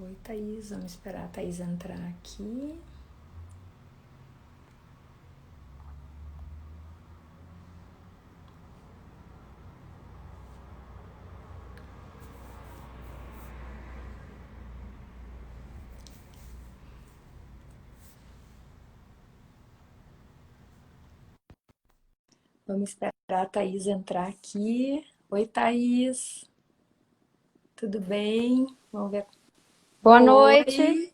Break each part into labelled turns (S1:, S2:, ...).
S1: Oi, Thaís. Vamos esperar a Thaís entrar aqui. Vamos esperar a Thaís entrar aqui. Oi, Thaís. Tudo bem? Vamos ver.
S2: Boa noite,
S1: Oi,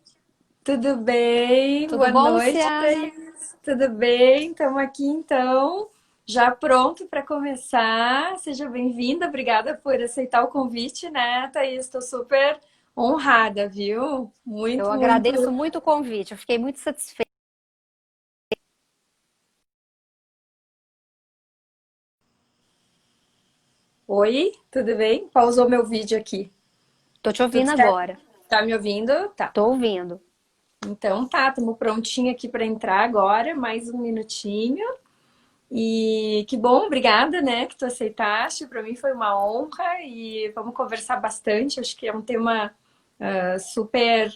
S1: tudo bem?
S2: tudo
S1: Boa
S2: bom,
S1: noite,
S2: Luciana?
S1: Thaís. Tudo bem? Estamos aqui então, já pronto para começar. Seja bem-vinda. Obrigada por aceitar o convite, né, Thaís? Estou super honrada, viu?
S2: Eu
S1: Muito, muito.
S2: agradeço muito o convite, eu fiquei muito satisfeita.
S1: Oi, tudo bem? Pausou meu vídeo aqui.
S2: Tô te
S1: Tudo
S2: ouvindo
S1: certo?
S2: agora,
S1: Tá me ouvindo? Tá.
S2: tô ouvindo.
S1: Então tá, estamos prontinho aqui para entrar agora, mais um minutinho. E que bom, obrigada, né, que tu aceitaste. Para mim foi uma honra e vamos conversar bastante. Acho que é um tema super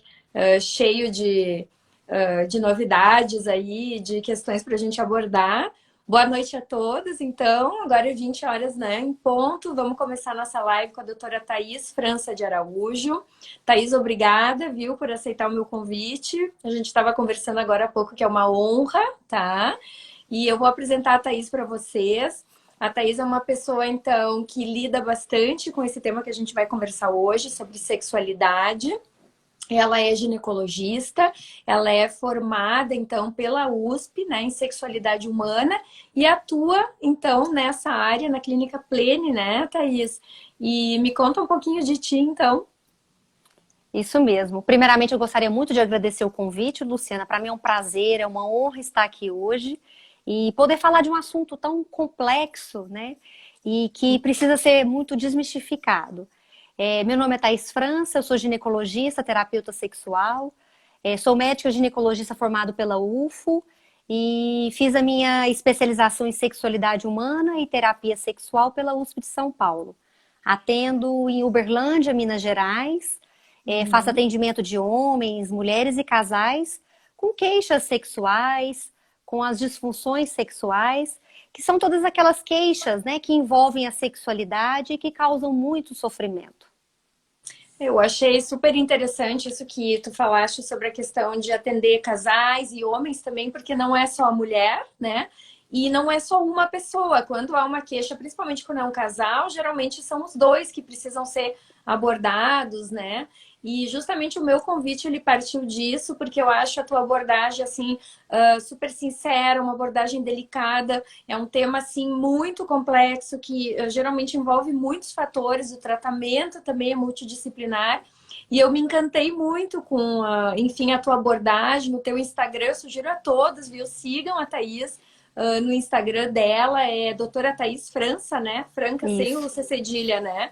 S1: cheio de novidades aí, de questões para a gente abordar. Boa noite a todos. Então, agora é 20 horas, né, em ponto. Vamos começar nossa live com a doutora Thaís França de Araújo. Thaís, obrigada, viu, por aceitar o meu convite. A gente estava conversando agora há pouco que é uma honra, tá? E eu vou apresentar a Thaís para vocês. A Thaís é uma pessoa, então, que lida bastante com esse tema que a gente vai conversar hoje, sobre sexualidade. Ela é ginecologista, ela é formada, então, pela USP, né, em sexualidade humana, e atua, então, nessa área, na Clínica Plene, né, Thaís? E me conta um pouquinho de ti, então.
S2: Isso mesmo. Primeiramente, eu gostaria muito de agradecer o convite, Luciana. Para mim é um prazer, é uma honra estar aqui hoje e poder falar de um assunto tão complexo, né? E que precisa ser muito desmistificado. Meu nome é Thaís França, eu sou ginecologista, terapeuta sexual, sou médica ginecologista formado pela UFO e fiz a minha especialização em sexualidade humana e terapia sexual pela USP de São Paulo. Atendo em Uberlândia, Minas Gerais, faço
S1: Uhum.
S2: atendimento de homens, mulheres e casais com queixas sexuais, com as disfunções sexuais, que são todas aquelas queixas, né, que envolvem a sexualidade e que causam muito sofrimento.
S1: Eu achei super interessante isso que tu falaste sobre a questão de atender casais e homens também, porque não é só a mulher, né? E não é só uma pessoa. Quando há uma queixa, principalmente quando é um casal, geralmente são os dois que precisam ser abordados, né? E justamente o meu convite ele partiu disso, porque eu acho a tua abordagem assim super sincera, uma abordagem delicada. É um tema assim muito complexo que geralmente envolve muitos fatores. O tratamento também é multidisciplinar. E eu me encantei muito com, enfim, a tua abordagem, o teu Instagram. Eu sugiro a todos, viu? Sigam a Thaís no Instagram dela, é doutora Thaís França, né? Franca sem o
S2: Isso.
S1: C cedilha, né?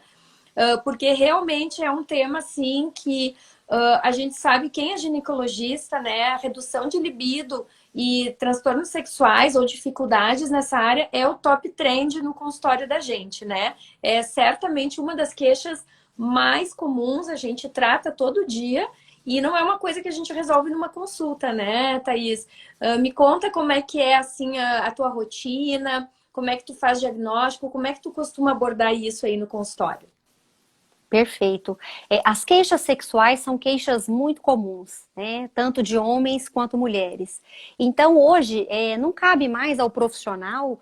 S1: Porque realmente é um tema assim que a gente sabe quem é ginecologista, né? A redução de libido e transtornos sexuais ou dificuldades nessa área é o top trend no consultório da gente, né? É certamente uma das queixas mais comuns, a gente trata todo dia e não é uma coisa que a gente resolve numa consulta, né, Thaís? Me conta como é que é assim a tua rotina, como é que tu faz diagnóstico, como é que tu costuma abordar isso aí no consultório?
S2: Perfeito. As queixas sexuais são queixas muito comuns, né? Tanto de homens quanto mulheres. Então, hoje, não cabe mais ao profissional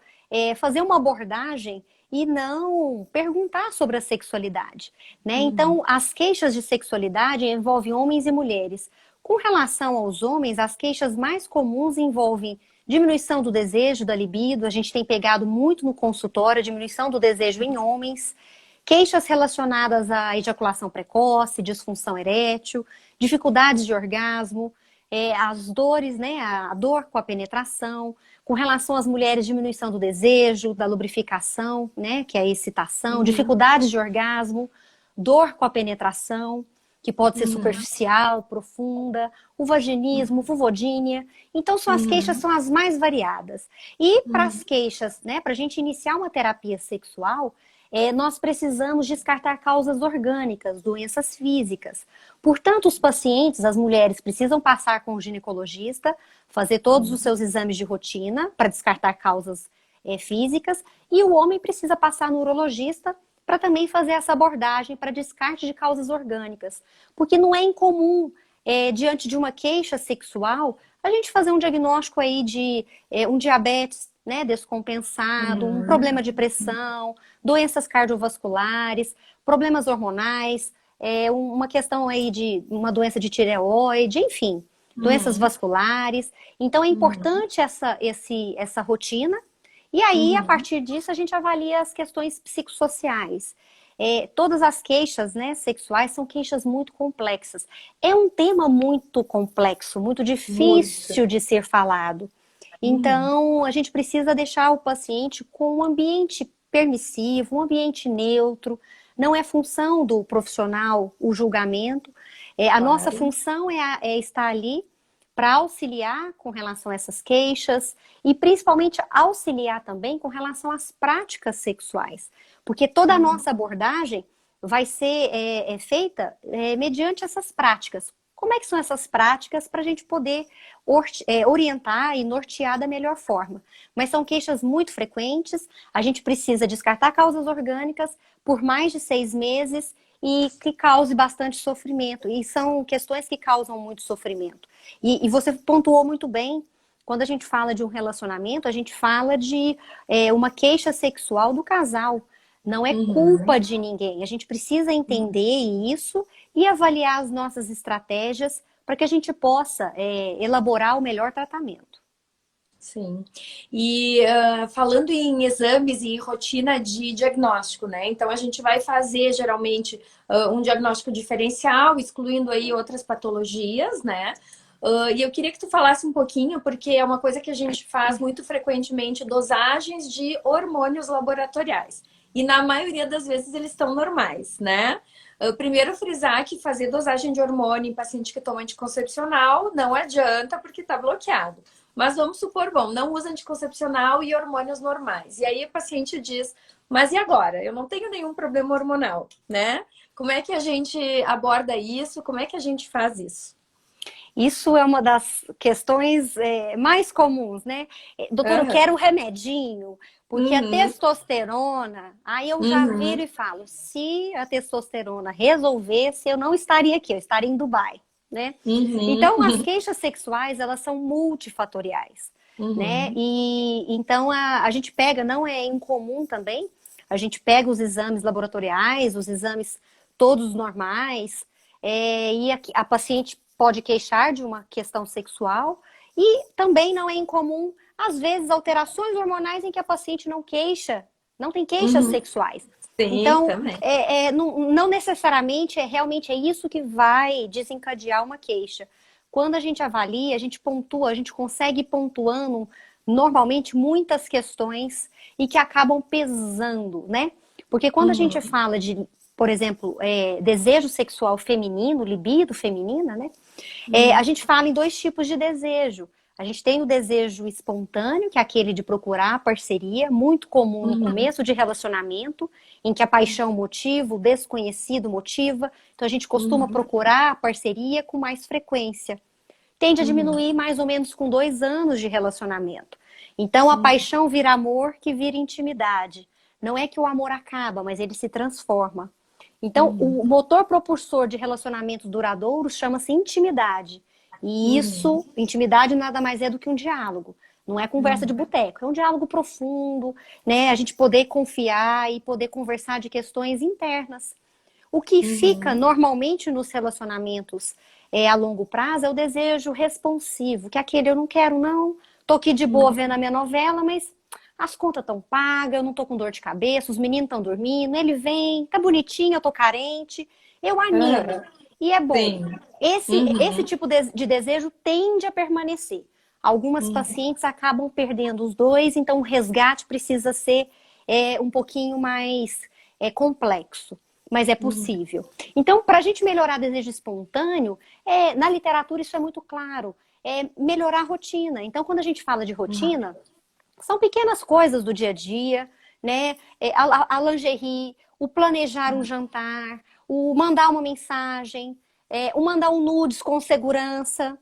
S2: fazer uma abordagem e não perguntar sobre a sexualidade, né?
S1: Uhum.
S2: Então, as queixas de sexualidade envolvem homens e mulheres. Com relação aos homens, as queixas mais comuns envolvem diminuição do desejo, da libido. A gente tem pegado muito no consultório a diminuição do desejo em homens. Queixas relacionadas à ejaculação precoce, disfunção erétil, dificuldades de orgasmo, as dores, né, a dor com a penetração, com relação às mulheres, diminuição do desejo, da lubrificação, né, que é a excitação,
S1: Uhum.
S2: dificuldades de orgasmo, dor com a penetração, que pode ser
S1: Uhum.
S2: superficial, profunda, o vaginismo, vulvodínia. Então, as queixas
S1: Uhum.
S2: são as mais variadas. E para as
S1: Uhum.
S2: queixas, né, para a gente iniciar uma terapia sexual, nós precisamos descartar causas orgânicas, doenças físicas. Portanto, os pacientes, as mulheres, precisam passar com o ginecologista, fazer todos os seus exames de rotina para descartar causas físicas, e o homem precisa passar no urologista para também fazer essa abordagem para descarte de causas orgânicas. Porque não é incomum, diante de uma queixa sexual, a gente fazer um diagnóstico aí de um diabetes, né, descompensado, um problema de pressão, doenças cardiovasculares, problemas hormonais, uma questão aí de uma doença de tireoide, enfim, doenças vasculares. Então é importante essa rotina. E aí, a partir disso, a gente avalia as questões psicossociais. Todas as queixas, né, sexuais são queixas muito complexas. É um tema muito complexo, muito difícil de ser falado. Então, a gente precisa deixar o paciente com um ambiente permissivo, um ambiente neutro. Não é função do profissional o julgamento. A nossa função é estar ali para auxiliar com relação a essas queixas e principalmente auxiliar também com relação às práticas sexuais. Porque toda a nossa abordagem vai ser feita mediante essas práticas. Como é que são essas práticas para a gente poder orientar e nortear da melhor forma? Mas são queixas muito frequentes, a gente precisa descartar causas orgânicas por mais de 6 meses e que cause bastante sofrimento. E são questões que causam muito sofrimento. E você pontuou muito bem, quando a gente fala de um relacionamento, a gente fala de uma queixa sexual do casal. Não é culpa de ninguém. A gente precisa entender isso e avaliar as nossas estratégias para que a gente possa elaborar o melhor tratamento.
S1: Sim. E falando em exames e rotina de diagnóstico, né? Então a gente vai fazer geralmente um diagnóstico diferencial, excluindo aí outras patologias, né? E eu queria que tu falasse um pouquinho, porque é uma coisa que a gente faz muito frequentemente, dosagens de hormônios laboratoriais. E na maioria das vezes eles estão normais, né? Primeiro frisar que fazer dosagem de hormônio em paciente que toma anticoncepcional não adianta porque está bloqueado. Mas vamos supor, bom, não usa anticoncepcional e hormônios normais. E aí o paciente diz, mas e agora? Eu não tenho nenhum problema hormonal, né? Como é que a gente aborda isso? Como é que a gente faz isso?
S2: Isso é uma das questões mais comuns, né? Doutor, eu quero um remedinho, porque a testosterona, aí eu já viro e falo, se a testosterona resolvesse, eu não estaria aqui, eu estaria em Dubai, né? Então, as queixas sexuais, elas são multifatoriais, né? E então a gente pega, não é incomum também, a gente pega os exames laboratoriais, os exames todos normais, e a paciente pode queixar de uma questão sexual e também não é incomum, às vezes, alterações hormonais em que a paciente não tem queixas sexuais.
S1: Sim,
S2: então,
S1: também.
S2: não necessariamente realmente é isso que vai desencadear uma queixa. Quando a gente avalia, a gente pontua, a gente consegue ir pontuando normalmente muitas questões e que acabam pesando, né? Porque quando a gente fala de, por exemplo, desejo sexual feminino, libido feminina, né? A gente fala em 2 tipos de desejo. A gente tem o desejo espontâneo, que é aquele de procurar parceria, muito comum no começo de relacionamento, em que a paixão motiva, o desconhecido motiva. Então a gente costuma procurar a parceria com mais frequência. Tende a diminuir mais ou menos com 2 anos de relacionamento. Então a paixão vira amor, que vira intimidade. Não é que o amor acaba, mas ele se transforma. Então, o motor propulsor de relacionamentos duradouros chama-se intimidade. E isso, intimidade nada mais é do que um diálogo. Não é conversa de boteco, é um diálogo profundo, né? A gente poder confiar e poder conversar de questões internas. O que fica normalmente nos relacionamentos a longo prazo é o desejo responsivo, que é aquele eu não quero não, tô aqui de boa vendo a minha novela, mas as contas estão pagas, eu não tô com dor de cabeça, os meninos estão dormindo, ele vem, tá bonitinho, eu tô carente, eu animo. E é bom.
S1: Sim.
S2: Esse tipo de desejo tende a permanecer. Algumas pacientes acabam perdendo os dois, então o resgate precisa ser um pouquinho mais complexo, mas é possível. Então, para a gente melhorar desejo espontâneo, na literatura isso é muito claro, melhorar a rotina. Então, quando a gente fala de rotina, são pequenas coisas do dia a dia, né? A lingerie, o planejar um jantar, o mandar uma mensagem, o mandar um nudes com segurança.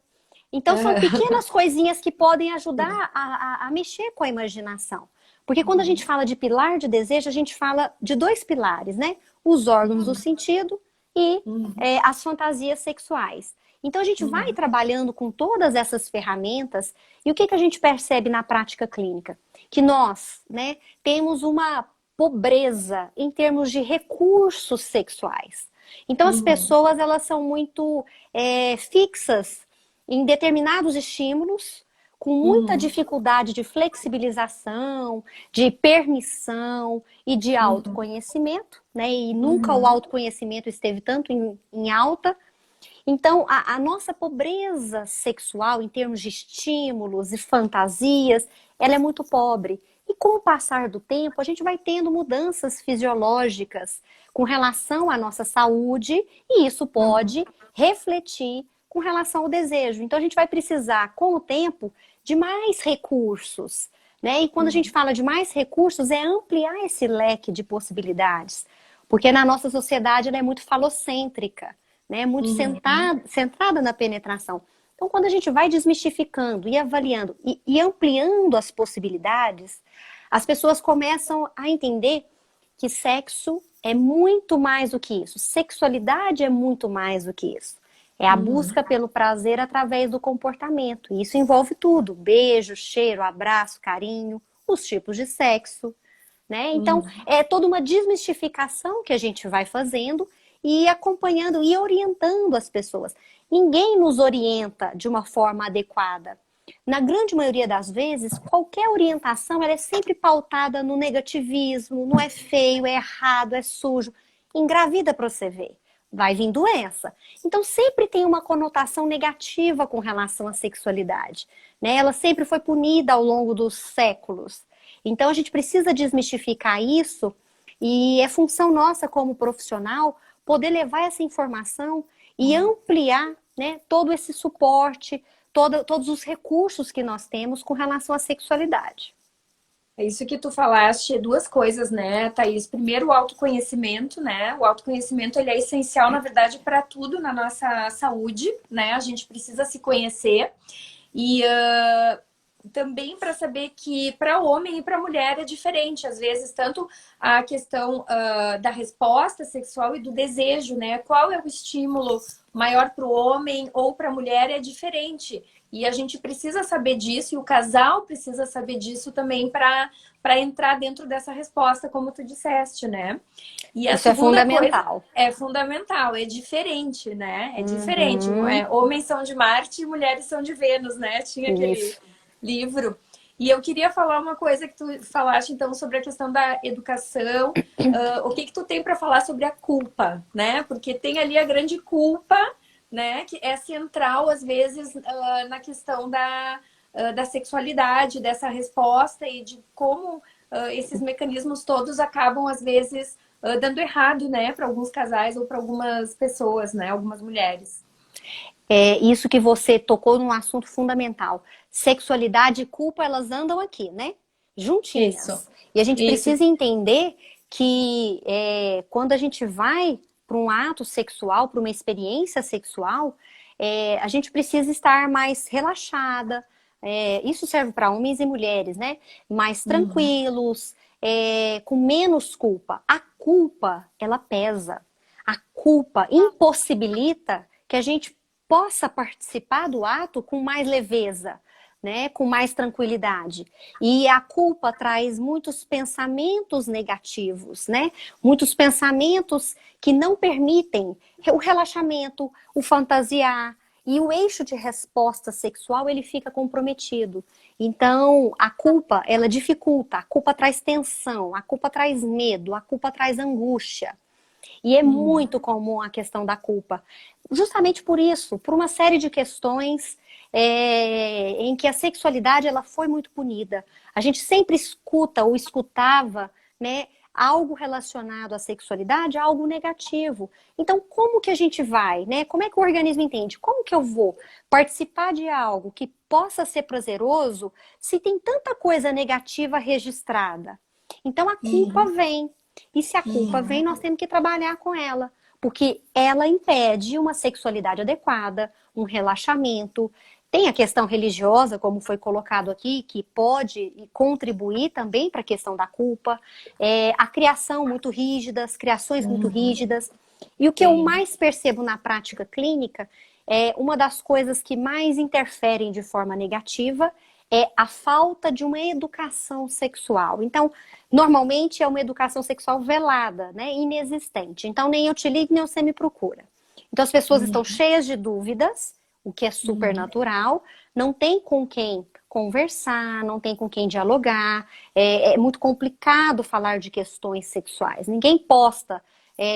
S2: Então, são pequenas coisinhas que podem ajudar a mexer com a imaginação. Porque quando a gente fala de pilar de desejo, a gente fala de dois pilares, né? Os órgãos do sentido e as fantasias sexuais. Então, a gente vai trabalhando com todas essas ferramentas e o que que a gente percebe na prática clínica? Que nós, né, temos uma pobreza em termos de recursos sexuais. Então, as pessoas, elas são muito fixas em determinados estímulos, com muita dificuldade de flexibilização, de permissão e de autoconhecimento, né? E nunca o autoconhecimento esteve tanto em alta. Então, a nossa pobreza sexual, em termos de estímulos e fantasias, ela é muito pobre. E com o passar do tempo, a gente vai tendo mudanças fisiológicas com relação à nossa saúde, e isso pode refletir com relação ao desejo. Então, a gente vai precisar, com o tempo, de mais recursos, né? E quando a gente fala de mais recursos, é ampliar esse leque de possibilidades. Porque na nossa sociedade ela é muito falocêntrica, né? Muito centrada na penetração. Então, quando a gente vai desmistificando e avaliando e ampliando as possibilidades, as pessoas começam a entender que sexo é muito mais do que isso. Sexualidade é muito mais do que isso. É a busca pelo prazer através do comportamento. E isso envolve tudo: beijo, cheiro, abraço, carinho, os tipos de sexo, né? Então, é toda uma desmistificação que a gente vai fazendo e acompanhando e orientando as pessoas. Ninguém nos orienta de uma forma adequada. Na grande maioria das vezes, qualquer orientação ela é sempre pautada no negativismo, no é feio, é errado, é sujo. Engravida para você ver. Vai vir doença. Então, sempre tem uma conotação negativa com relação à sexualidade, né? Ela sempre foi punida ao longo dos séculos. Então, a gente precisa desmistificar isso e é função nossa como profissional poder levar essa informação e ampliar, né, todo esse suporte, todos os recursos que nós temos com relação à sexualidade.
S1: É isso que tu falaste, duas coisas, né, Thaís? Primeiro, o autoconhecimento, né? O autoconhecimento, ele é essencial, na verdade, para tudo na nossa saúde, né? A gente precisa se conhecer. E também para saber que para homem e para mulher é diferente. Às vezes, tanto a questão da resposta sexual e do desejo, né? Qual é o estímulo maior para o homem ou para a mulher é diferente. E a gente precisa saber disso, e o casal precisa saber disso também para entrar dentro dessa resposta, como tu disseste, né? E a
S2: Isso é
S1: segunda
S2: fundamental.
S1: coisa é fundamental, é diferente, né? É diferente. Homens são de Marte e mulheres são de Vênus, né? Tinha aquele
S2: Isso.
S1: livro. E eu queria falar uma coisa que tu falaste, então, sobre a questão da educação. O que que tu tem para falar sobre a culpa, né? Porque tem ali a grande culpa, né? Que é central, às vezes, na questão da sexualidade, dessa resposta e de como esses mecanismos todos acabam, às vezes, dando errado, né? Para alguns casais ou para algumas pessoas, né? Algumas mulheres.
S2: Isso que você tocou num assunto fundamental. Sexualidade e culpa, elas andam aqui, né?
S1: Isso,
S2: Juntinhas. E a gente
S1: isso.
S2: precisa entender que quando a gente vai para um ato sexual, para uma experiência sexual, a gente precisa estar mais relaxada. Isso serve para homens e mulheres, né? Mais tranquilos, com menos culpa. A culpa, ela pesa. A culpa impossibilita que a gente possa participar do ato com mais leveza, né? Com mais tranquilidade. E a culpa traz muitos pensamentos negativos, né? Muitos pensamentos que não permitem o relaxamento, o fantasiar. E o eixo de resposta sexual, ele fica comprometido. Então, a culpa, ela dificulta. A culpa traz tensão, a culpa traz medo, a culpa traz angústia. E é muito comum a questão da culpa. Justamente por isso, por uma série de questões em que a sexualidade ela foi muito punida. A gente sempre escuta ou escutava, né, algo relacionado à sexualidade, algo negativo. Então, como que a gente vai, né? Como é que o organismo entende? Como que eu vou participar de algo que possa ser prazeroso se tem tanta coisa negativa registrada? Então a culpa
S1: Uhum.
S2: vem. E se a culpa vem,
S1: Uhum.
S2: nós temos que trabalhar com ela, porque ela impede uma sexualidade adequada, um relaxamento. Tem a questão religiosa, como foi colocado aqui, que pode contribuir também para a questão da culpa. A criação muito rígida, as criações muito
S1: Uhum.
S2: rígidas. E o que eu
S1: Tem.
S2: mais percebo na prática clínica é uma das coisas que mais interferem de forma negativa é a falta de uma educação sexual. Então, normalmente é uma educação sexual velada, né, inexistente. Então, nem eu te ligo, nem você me procura. Então, as pessoas estão
S1: Uhum.
S2: cheias de dúvidas, o que é super
S1: Uhum.
S2: natural, não tem com quem conversar, não tem com quem dialogar, é muito complicado falar de questões sexuais. Ninguém posta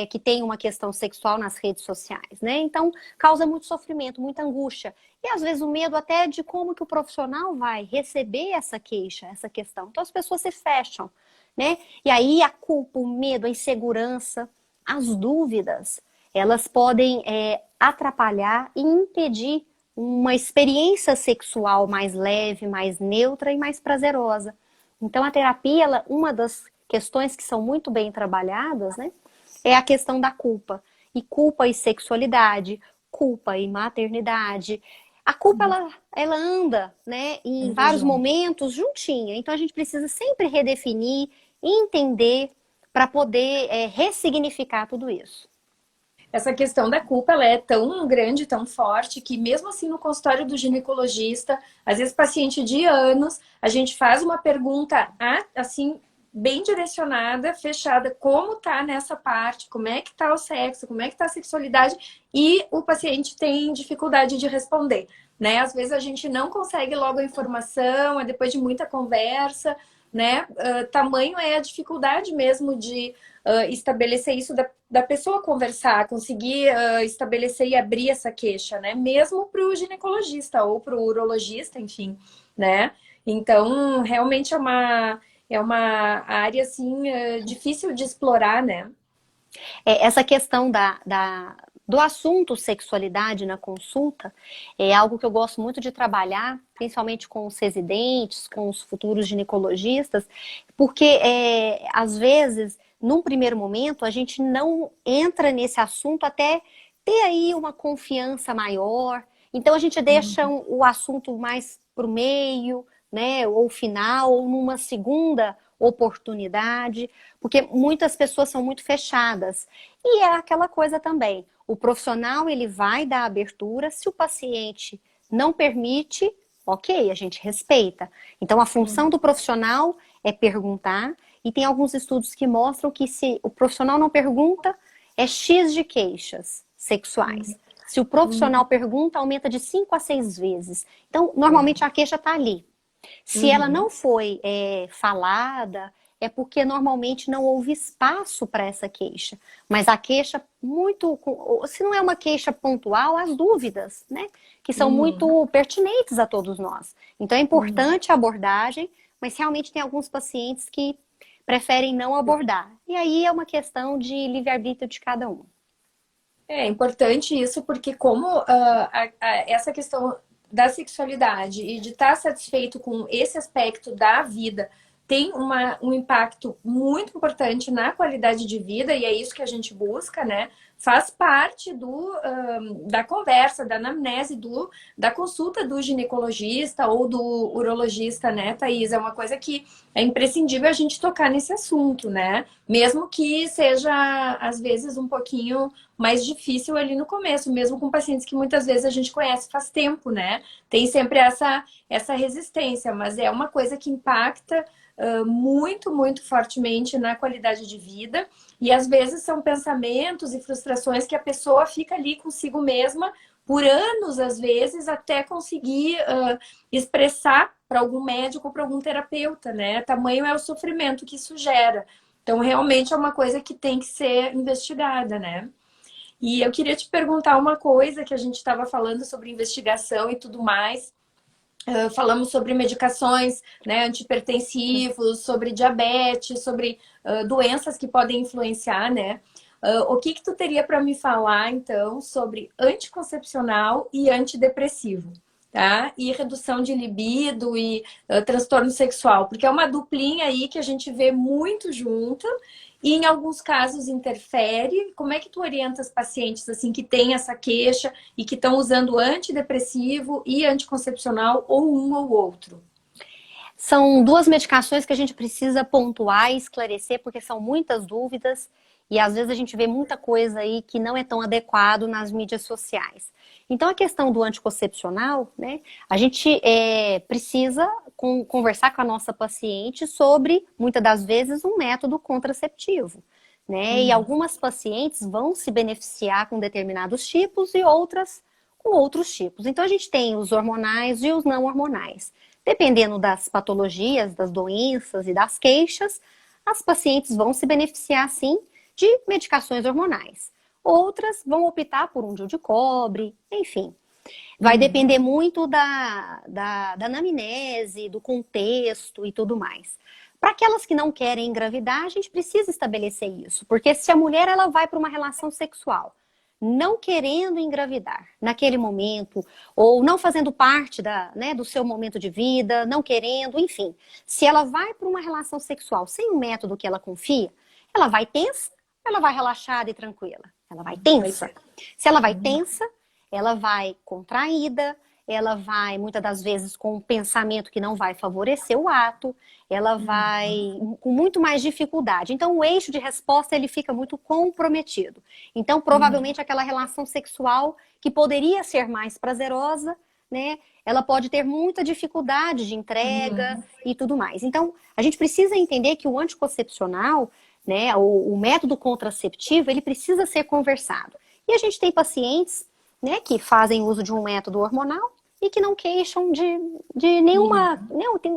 S2: que tem uma questão sexual nas redes sociais, né? Então, causa muito sofrimento, muita angústia. E às vezes o medo até de como que o profissional vai receber essa queixa, essa questão. Então as pessoas se fecham, né? E aí a culpa, o medo, a insegurança, as dúvidas, elas podem atrapalhar e impedir uma experiência sexual mais leve, mais neutra e mais prazerosa. Então a terapia, ela, uma das questões que são muito bem trabalhadas, né, é a questão da culpa. E culpa e sexualidade, culpa e maternidade. A culpa, ela anda, né, em
S1: Anda
S2: vários
S1: junto.
S2: momentos juntinha. Então a gente precisa sempre redefinir, entender, para poder ressignificar tudo isso.
S1: Essa questão da culpa, ela é tão grande, tão forte, que mesmo assim no consultório do ginecologista, às vezes paciente de anos, a gente faz uma pergunta assim, bem direcionada, fechada, como tá nessa parte, como é que tá o sexo, como é que tá a sexualidade, e o paciente tem dificuldade de responder, né? Às vezes a gente não consegue logo a informação, é depois de muita conversa, né? Tamanho é a dificuldade mesmo de estabelecer isso da pessoa conversar, conseguir estabelecer e abrir essa queixa, né? Mesmo para o ginecologista ou para o urologista, enfim, né? Então, realmente é uma área, assim, difícil de explorar, né?
S2: Essa questão do assunto sexualidade na consulta é algo que eu gosto muito de trabalhar, principalmente com os residentes, com os futuros ginecologistas, porque às vezes, num primeiro momento, a gente não entra nesse assunto até ter aí uma confiança maior. Então a gente deixa o assunto mais para o meio, né, ou final, ou numa segunda oportunidade, porque muitas pessoas são muito fechadas. E é aquela coisa também, o profissional ele vai dar abertura, se o paciente não permite, ok, a gente respeita. Então a função do profissional é perguntar, e tem alguns estudos que mostram que se o profissional não pergunta, é X de queixas sexuais. Se o profissional pergunta, aumenta de 5 a 6 vezes. Então, normalmente a queixa está ali. Se ela
S1: Uhum.
S2: não foi falada, é porque normalmente não houve espaço para essa queixa. Mas a queixa muito, se não é uma queixa pontual, as dúvidas, né? Que são
S1: Uhum.
S2: muito pertinentes a todos nós. Então é
S1: Uhum.
S2: importante a abordagem, mas realmente tem alguns pacientes que preferem não abordar. E aí é uma questão de livre-arbítrio de cada um.
S1: É importante isso porque como essa questão da sexualidade e de estar satisfeito com esse aspecto da vida tem um impacto muito importante na qualidade de vida e é isso que a gente busca, né? Faz parte da conversa, da anamnese, da consulta do ginecologista ou do urologista, né, Thaís? É uma coisa que é imprescindível a gente tocar nesse assunto, né? Mesmo que seja, às vezes, um pouquinho mais difícil ali no começo, mesmo com pacientes que muitas vezes a gente conhece faz tempo, né? Tem sempre essa resistência, mas é uma coisa que impacta muito, muito fortemente na qualidade de vida. E às vezes são pensamentos e frustrações que a pessoa fica ali consigo mesma por anos, às vezes, até conseguir expressar para algum médico, para algum terapeuta, né? Tamanho é o sofrimento que isso gera. Então, realmente é uma coisa que tem que ser investigada, né? E eu queria te perguntar uma coisa que a gente estava falando sobre investigação e tudo mais. Falamos sobre medicações, né, antipertensivos, sobre diabetes, sobre doenças que podem influenciar, né? O que que tu teria para me falar, então, sobre anticoncepcional e antidepressivo? tá? E redução de libido e transtorno sexual, porque é uma duplinha aí que a gente vê muito junto e em alguns casos interfere. Como é que tu orienta os pacientes assim que têm essa queixa e que estão usando antidepressivo e anticoncepcional ou um ou outro?
S2: São duas medicações que a gente precisa pontuar e esclarecer, porque são muitas dúvidas e às vezes a gente vê muita coisa aí que não é tão adequado nas mídias sociais. Então, a questão do anticoncepcional, né, a gente precisa conversar com a nossa paciente sobre, muitas das vezes, um método contraceptivo. Né? E algumas pacientes vão se beneficiar com determinados tipos e outras com outros tipos. Então, a gente tem os hormonais e os não hormonais. Dependendo das patologias, das doenças e das queixas, as pacientes vão se beneficiar, sim, de medicações hormonais. Outras vão optar por um DIU de cobre, enfim. Vai depender muito da anamnese, do contexto e tudo mais. Para aquelas que não querem engravidar, a gente precisa estabelecer isso. Porque se a mulher ela vai para uma relação sexual não querendo engravidar naquele momento, ou não fazendo parte do seu momento de vida, não querendo, enfim. Se ela vai para uma relação sexual sem um método que ela confia, ela vai tensa, ela vai relaxada e tranquila. Ela vai tensa. Se ela vai tensa, ela vai contraída, ela vai, muitas das vezes, com um pensamento que não vai favorecer o ato, ela vai com muito mais dificuldade. Então, o eixo de resposta, ele fica muito comprometido. Então, provavelmente, aquela relação sexual que poderia ser mais prazerosa, né, ela pode ter muita dificuldade de entrega e tudo mais. Então, a gente precisa entender que o anticoncepcional, né, o método contraceptivo, ele precisa ser conversado. E a gente tem pacientes, né, que fazem uso de um método hormonal e que não queixam de nenhuma,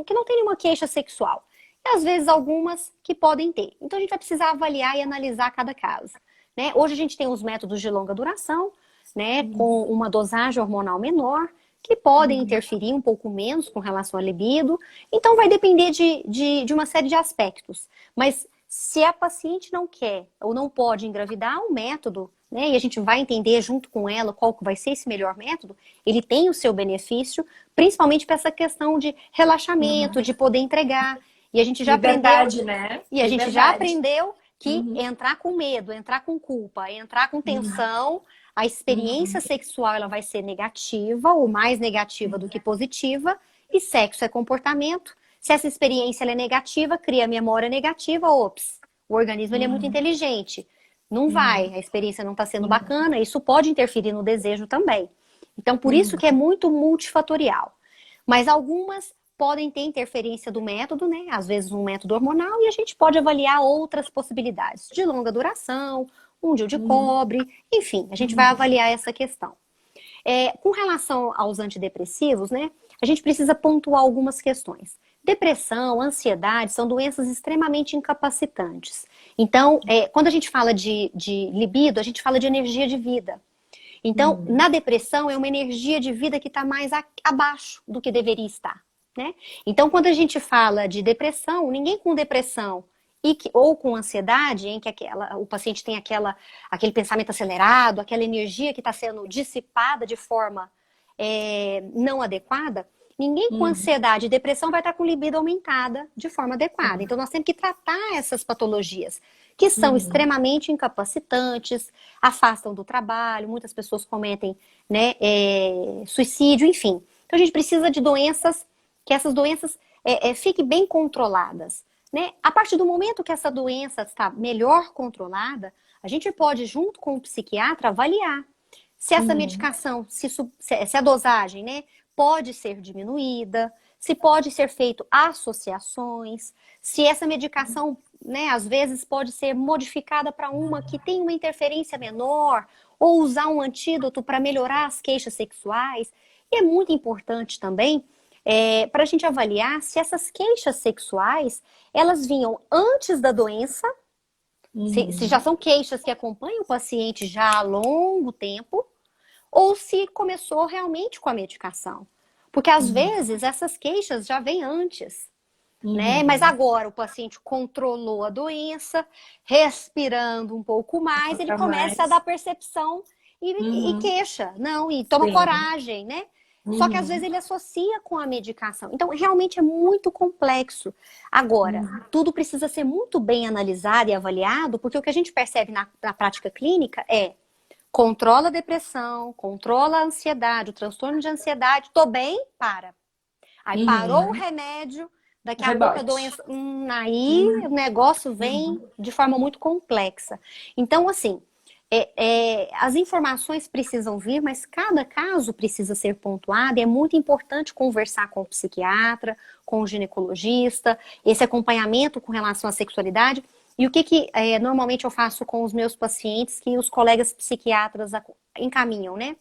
S2: que não tem nenhuma queixa sexual. E às vezes algumas que podem ter. Então a gente vai precisar avaliar e analisar cada caso. Né? Hoje a gente tem os métodos de longa duração, né, com uma dosagem hormonal menor, que podem interferir um pouco menos com relação à libido. Então vai depender de uma série de aspectos. Mas se a paciente não quer ou não pode engravidar, o método, né, e a gente vai entender junto com ela qual vai ser esse melhor método, ele tem o seu benefício, principalmente para essa questão de relaxamento, de poder entregar. E a gente já
S1: Liberdade,
S2: aprendeu,
S1: né?
S2: e a gente já
S1: Liberdade.
S2: aprendeu que entrar com medo, entrar com culpa, entrar com tensão, a experiência sexual ela vai ser negativa, ou mais negativa do que positiva, e sexo é comportamento. Se essa experiência ela é negativa, cria memória negativa, ops, o organismo ele é muito inteligente. Não vai, a experiência não está sendo bacana, isso pode interferir no desejo também. Então, por isso que é muito multifatorial. Mas algumas podem ter interferência do método, né? Às vezes um método hormonal, e a gente pode avaliar outras possibilidades de longa duração, um DIU de cobre, enfim, a gente vai avaliar essa questão. Com relação aos antidepressivos, né? A gente precisa pontuar algumas questões. Depressão, ansiedade são doenças extremamente incapacitantes. Então, quando a gente fala de libido, a gente fala de energia de vida. Então, na depressão é uma energia de vida que está mais abaixo do que deveria estar. Né? Então, quando a gente fala de depressão, ninguém com depressão ou com ansiedade, em que o paciente tem aquele pensamento acelerado, aquela energia que está sendo dissipada de forma não adequada, ninguém com ansiedade e depressão vai estar com libido aumentada de forma adequada. Então, nós temos que tratar essas patologias, que são extremamente incapacitantes, afastam do trabalho, muitas pessoas cometem, né, suicídio, enfim. Então, a gente precisa de doenças, que essas doenças fiquem bem controladas. Né? A partir do momento que essa doença está melhor controlada, a gente pode, junto com o psiquiatra, avaliar se essa medicação, se a dosagem, né, pode ser diminuída, se pode ser feito associações, se essa medicação, né, às vezes pode ser modificada para uma que tem uma interferência menor, ou usar um antídoto para melhorar as queixas sexuais. E é muito importante também para a gente avaliar se essas queixas sexuais, elas vinham antes da doença, se já são queixas que acompanham o paciente já há longo tempo, ou se começou realmente com a medicação. Porque às vezes essas queixas já vêm antes, né? Mas agora o paciente controlou a doença, respirando um pouco mais, ele começa a dar percepção e queixa, não, e toma coragem, né? Só que às vezes ele associa com a medicação. Então, realmente é muito complexo. Agora, tudo precisa ser muito bem analisado e avaliado, porque o que a gente percebe na prática clínica é controla a depressão, controla a ansiedade, o transtorno de ansiedade, tô bem, para. Aí parou o
S1: Uhum.
S2: remédio, daqui a pouco a
S1: Rebote.
S2: doença. Aí o negócio vem de forma muito complexa. Então, assim, as informações precisam vir, mas cada caso precisa ser pontuado. E é muito importante conversar com o psiquiatra, com o ginecologista, esse acompanhamento com relação à sexualidade. E o que normalmente eu faço com os meus pacientes que os colegas psiquiatras encaminham, né?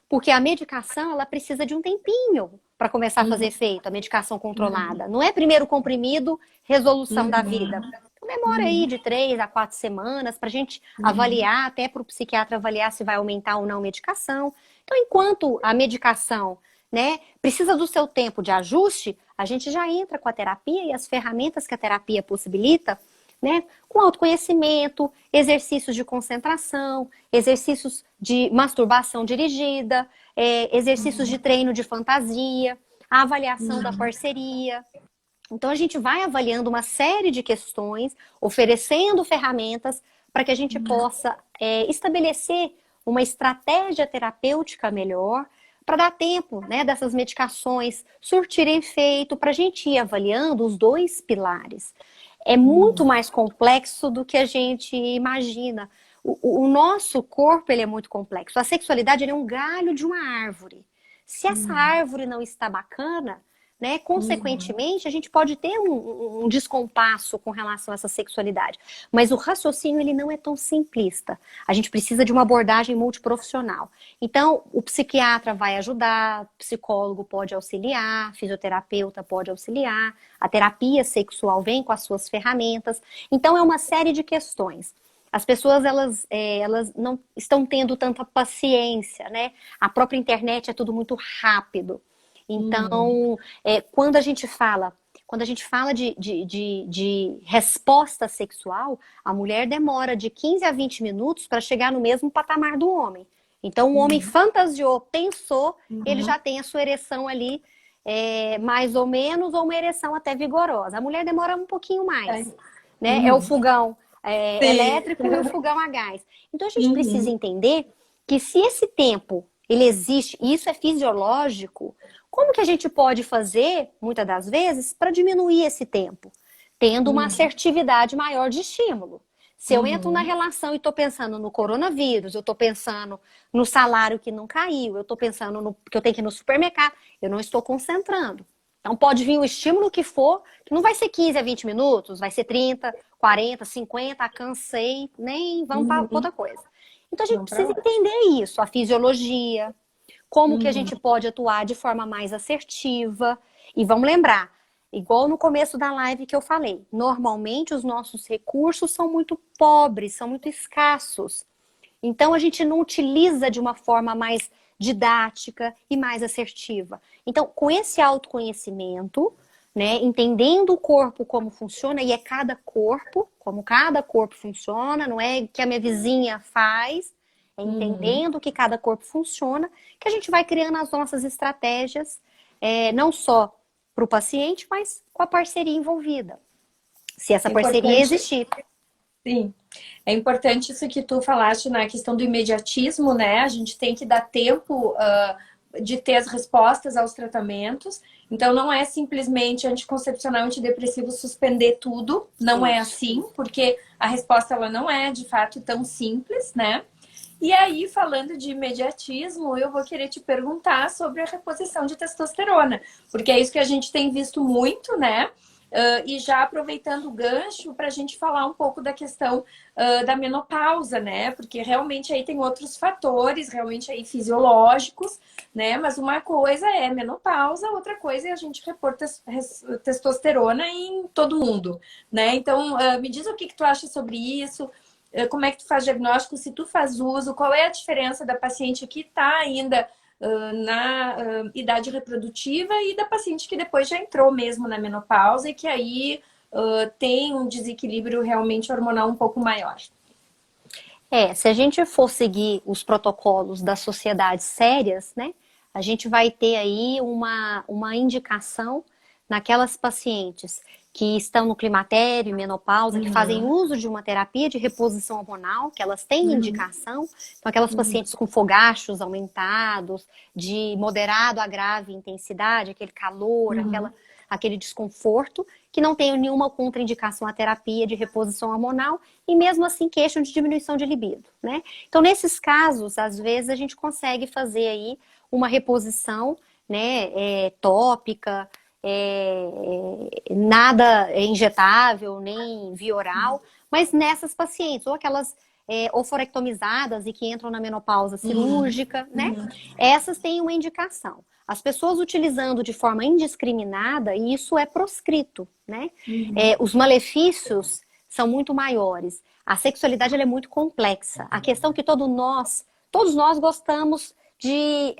S2: Porque a medicação, ela precisa de um tempinho para começar a fazer
S1: Uhum.
S2: efeito, a medicação controlada. Não é primeiro comprimido, resolução da vida.
S1: Uhum.
S2: Então, demora aí
S1: Uhum.
S2: de 3 a 4 semanas para a gente
S1: Uhum.
S2: avaliar, até para o psiquiatra avaliar se vai aumentar ou não a medicação. Então, enquanto a medicação, né, precisa do seu tempo de ajuste, a gente já entra com a terapia e as ferramentas que a terapia possibilita, né? Com autoconhecimento, exercícios de concentração, exercícios de masturbação dirigida, exercícios de treino de fantasia, a avaliação da parceria. Então a gente vai avaliando uma série de questões, oferecendo ferramentas para que a gente possa estabelecer uma estratégia terapêutica melhor, para dar tempo, né, dessas medicações surtirem efeito, para a gente ir avaliando os dois pilares. É muito mais complexo do que a gente imagina. O nosso corpo ele é muito complexo. A sexualidade ele é um galho de uma árvore. Se essa árvore não está bacana, né,
S1: Uhum.
S2: consequentemente, a gente pode ter um descompasso com relação a essa sexualidade. Mas o raciocínio ele não é tão simplista. A gente precisa de uma abordagem multiprofissional. Então, o psiquiatra vai ajudar, o psicólogo pode auxiliar, fisioterapeuta pode auxiliar, a terapia sexual vem com as suas ferramentas. Então, é uma série de questões. As pessoas, elas não estão tendo tanta paciência, né? A própria internet é tudo muito rápido.
S1: Uhum.
S2: Então, quando a gente fala de resposta sexual, a mulher demora de 15 a 20 minutos para chegar no mesmo patamar do homem. Então, o homem
S1: Uhum.
S2: fantasiou, pensou, ele já
S1: Uhum.
S2: tem a sua ereção ali, mais ou menos, ou uma ereção até vigorosa. A mulher demora um pouquinho
S1: Ai.
S2: mais, né? É o
S1: Uhum.
S2: fogão
S1: Sim.
S2: elétrico e o fogão a gás. Então, a gente precisa
S1: Uhum.
S2: entender que se esse tempo ele existe, e isso é fisiológico, como que a gente pode fazer, muitas das vezes, para diminuir esse tempo? Tendo uma
S1: Uhum.
S2: assertividade maior de estímulo. Se eu entro na
S1: Uhum.
S2: relação e estou pensando no coronavírus, eu estou pensando no salário que não caiu, eu estou pensando no que eu tenho que ir no supermercado, eu não estou concentrando. Então pode vir o estímulo que for, que não vai ser 15 a 20 minutos, vai ser 30, 40, 50, cansei, nem vamos para
S1: Uhum.
S2: outra coisa. Então a gente
S1: Vamos para
S2: precisa
S1: lá.
S2: entender isso, a fisiologia, como que a
S1: Uhum.
S2: gente pode atuar de forma mais assertiva. E vamos lembrar, igual no começo da live que eu falei, normalmente os nossos recursos são muito pobres, são muito escassos. Então a gente não utiliza de uma forma mais didática e mais assertiva. Então, com esse autoconhecimento, né, entendendo o corpo como funciona, e é cada corpo, como cada corpo funciona, não é que a minha vizinha faz, é
S1: Uhum.
S2: entendendo que cada corpo funciona, que a gente vai criando as nossas estratégias, não só para o paciente, mas com a parceria envolvida, se essa
S1: É
S2: parceria
S1: importante,
S2: existir.
S1: sim. É importante isso que tu falaste na questão do imediatismo, né? A gente tem que dar tempo, de ter as respostas aos tratamentos. Então, não é simplesmente anticoncepcional, antidepressivo suspender tudo. Não é
S2: Isso.
S1: assim, porque a resposta ela não é de fato tão simples, né? E aí, falando de imediatismo, eu vou querer te perguntar sobre a reposição de testosterona, porque é isso que a gente tem visto muito, né? E já aproveitando o gancho para a gente falar um pouco da questão da menopausa, né? Porque realmente aí tem outros fatores, realmente aí fisiológicos, né? Mas uma coisa é menopausa, outra coisa é a gente repor testosterona em todo mundo, né? Então, me diz o que que tu acha sobre isso, como é que tu faz diagnóstico, se tu faz uso, qual é a diferença da paciente que está ainda na idade reprodutiva e da paciente que depois já entrou mesmo na menopausa e que aí tem um desequilíbrio realmente hormonal um pouco maior.
S2: Se a gente for seguir os protocolos das sociedades sérias, né? a gente vai ter aí uma indicação naquelas pacientes que estão no climatério, menopausa, que fazem
S1: Uhum.
S2: uso de uma terapia de reposição hormonal, que elas têm
S1: Uhum.
S2: indicação. Então, aquelas
S1: Uhum.
S2: pacientes com fogachos aumentados, de moderado a grave intensidade, aquele calor,
S1: Uhum.
S2: aquele desconforto, que não tem nenhuma contraindicação à terapia de reposição hormonal e mesmo assim queixam de diminuição de libido, né? Então, nesses casos, às vezes a gente consegue fazer aí uma reposição, né, tópica, nada injetável, nem via oral, mas nessas pacientes, ou aquelas oforectomizadas e que entram na menopausa
S1: Uhum.
S2: cirúrgica, né?
S1: Uhum.
S2: Essas têm uma indicação. As pessoas utilizando de forma indiscriminada, e isso é proscrito, né?
S1: Uhum.
S2: Os malefícios são muito maiores. A sexualidade ela é muito complexa. A questão é que todos nós gostamos de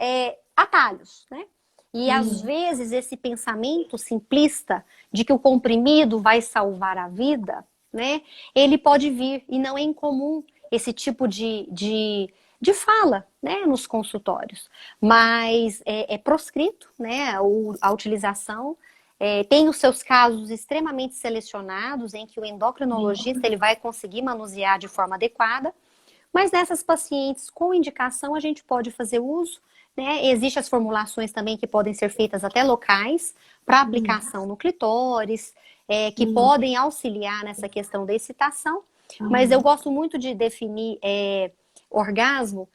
S2: atalhos, né? E às
S1: Uhum.
S2: vezes esse pensamento simplista de que o comprimido vai salvar a vida, né? Ele pode vir e não é incomum esse tipo de fala, né, nos consultórios. Mas é proscrito, né, a utilização. Tem os seus casos extremamente selecionados em que o endocrinologista ele vai conseguir manusear de forma adequada, mas nessas pacientes com indicação a gente pode fazer uso, né? Existem as formulações também que podem ser feitas até locais para
S1: Uhum.
S2: aplicação no clitóris, que
S1: Uhum.
S2: podem auxiliar nessa questão da excitação. Mas eu
S1: Uhum.
S2: gosto muito de definir orgasmo.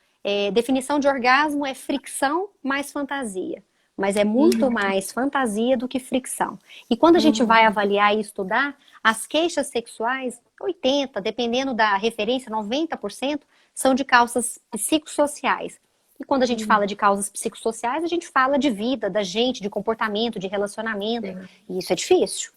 S2: Definição de orgasmo é fricção mais fantasia. Mas é muito
S1: Uhum.
S2: mais fantasia do que fricção. E quando a gente vai
S1: Uhum.
S2: avaliar e estudar, as queixas sexuais, 80, dependendo da referência, 90%, são de causas psicossociais. E quando a gente fala
S1: Uhum.
S2: de causas psicossociais, a gente fala de vida, da gente, de comportamento, de relacionamento.
S1: Sim.
S2: E isso é difícil.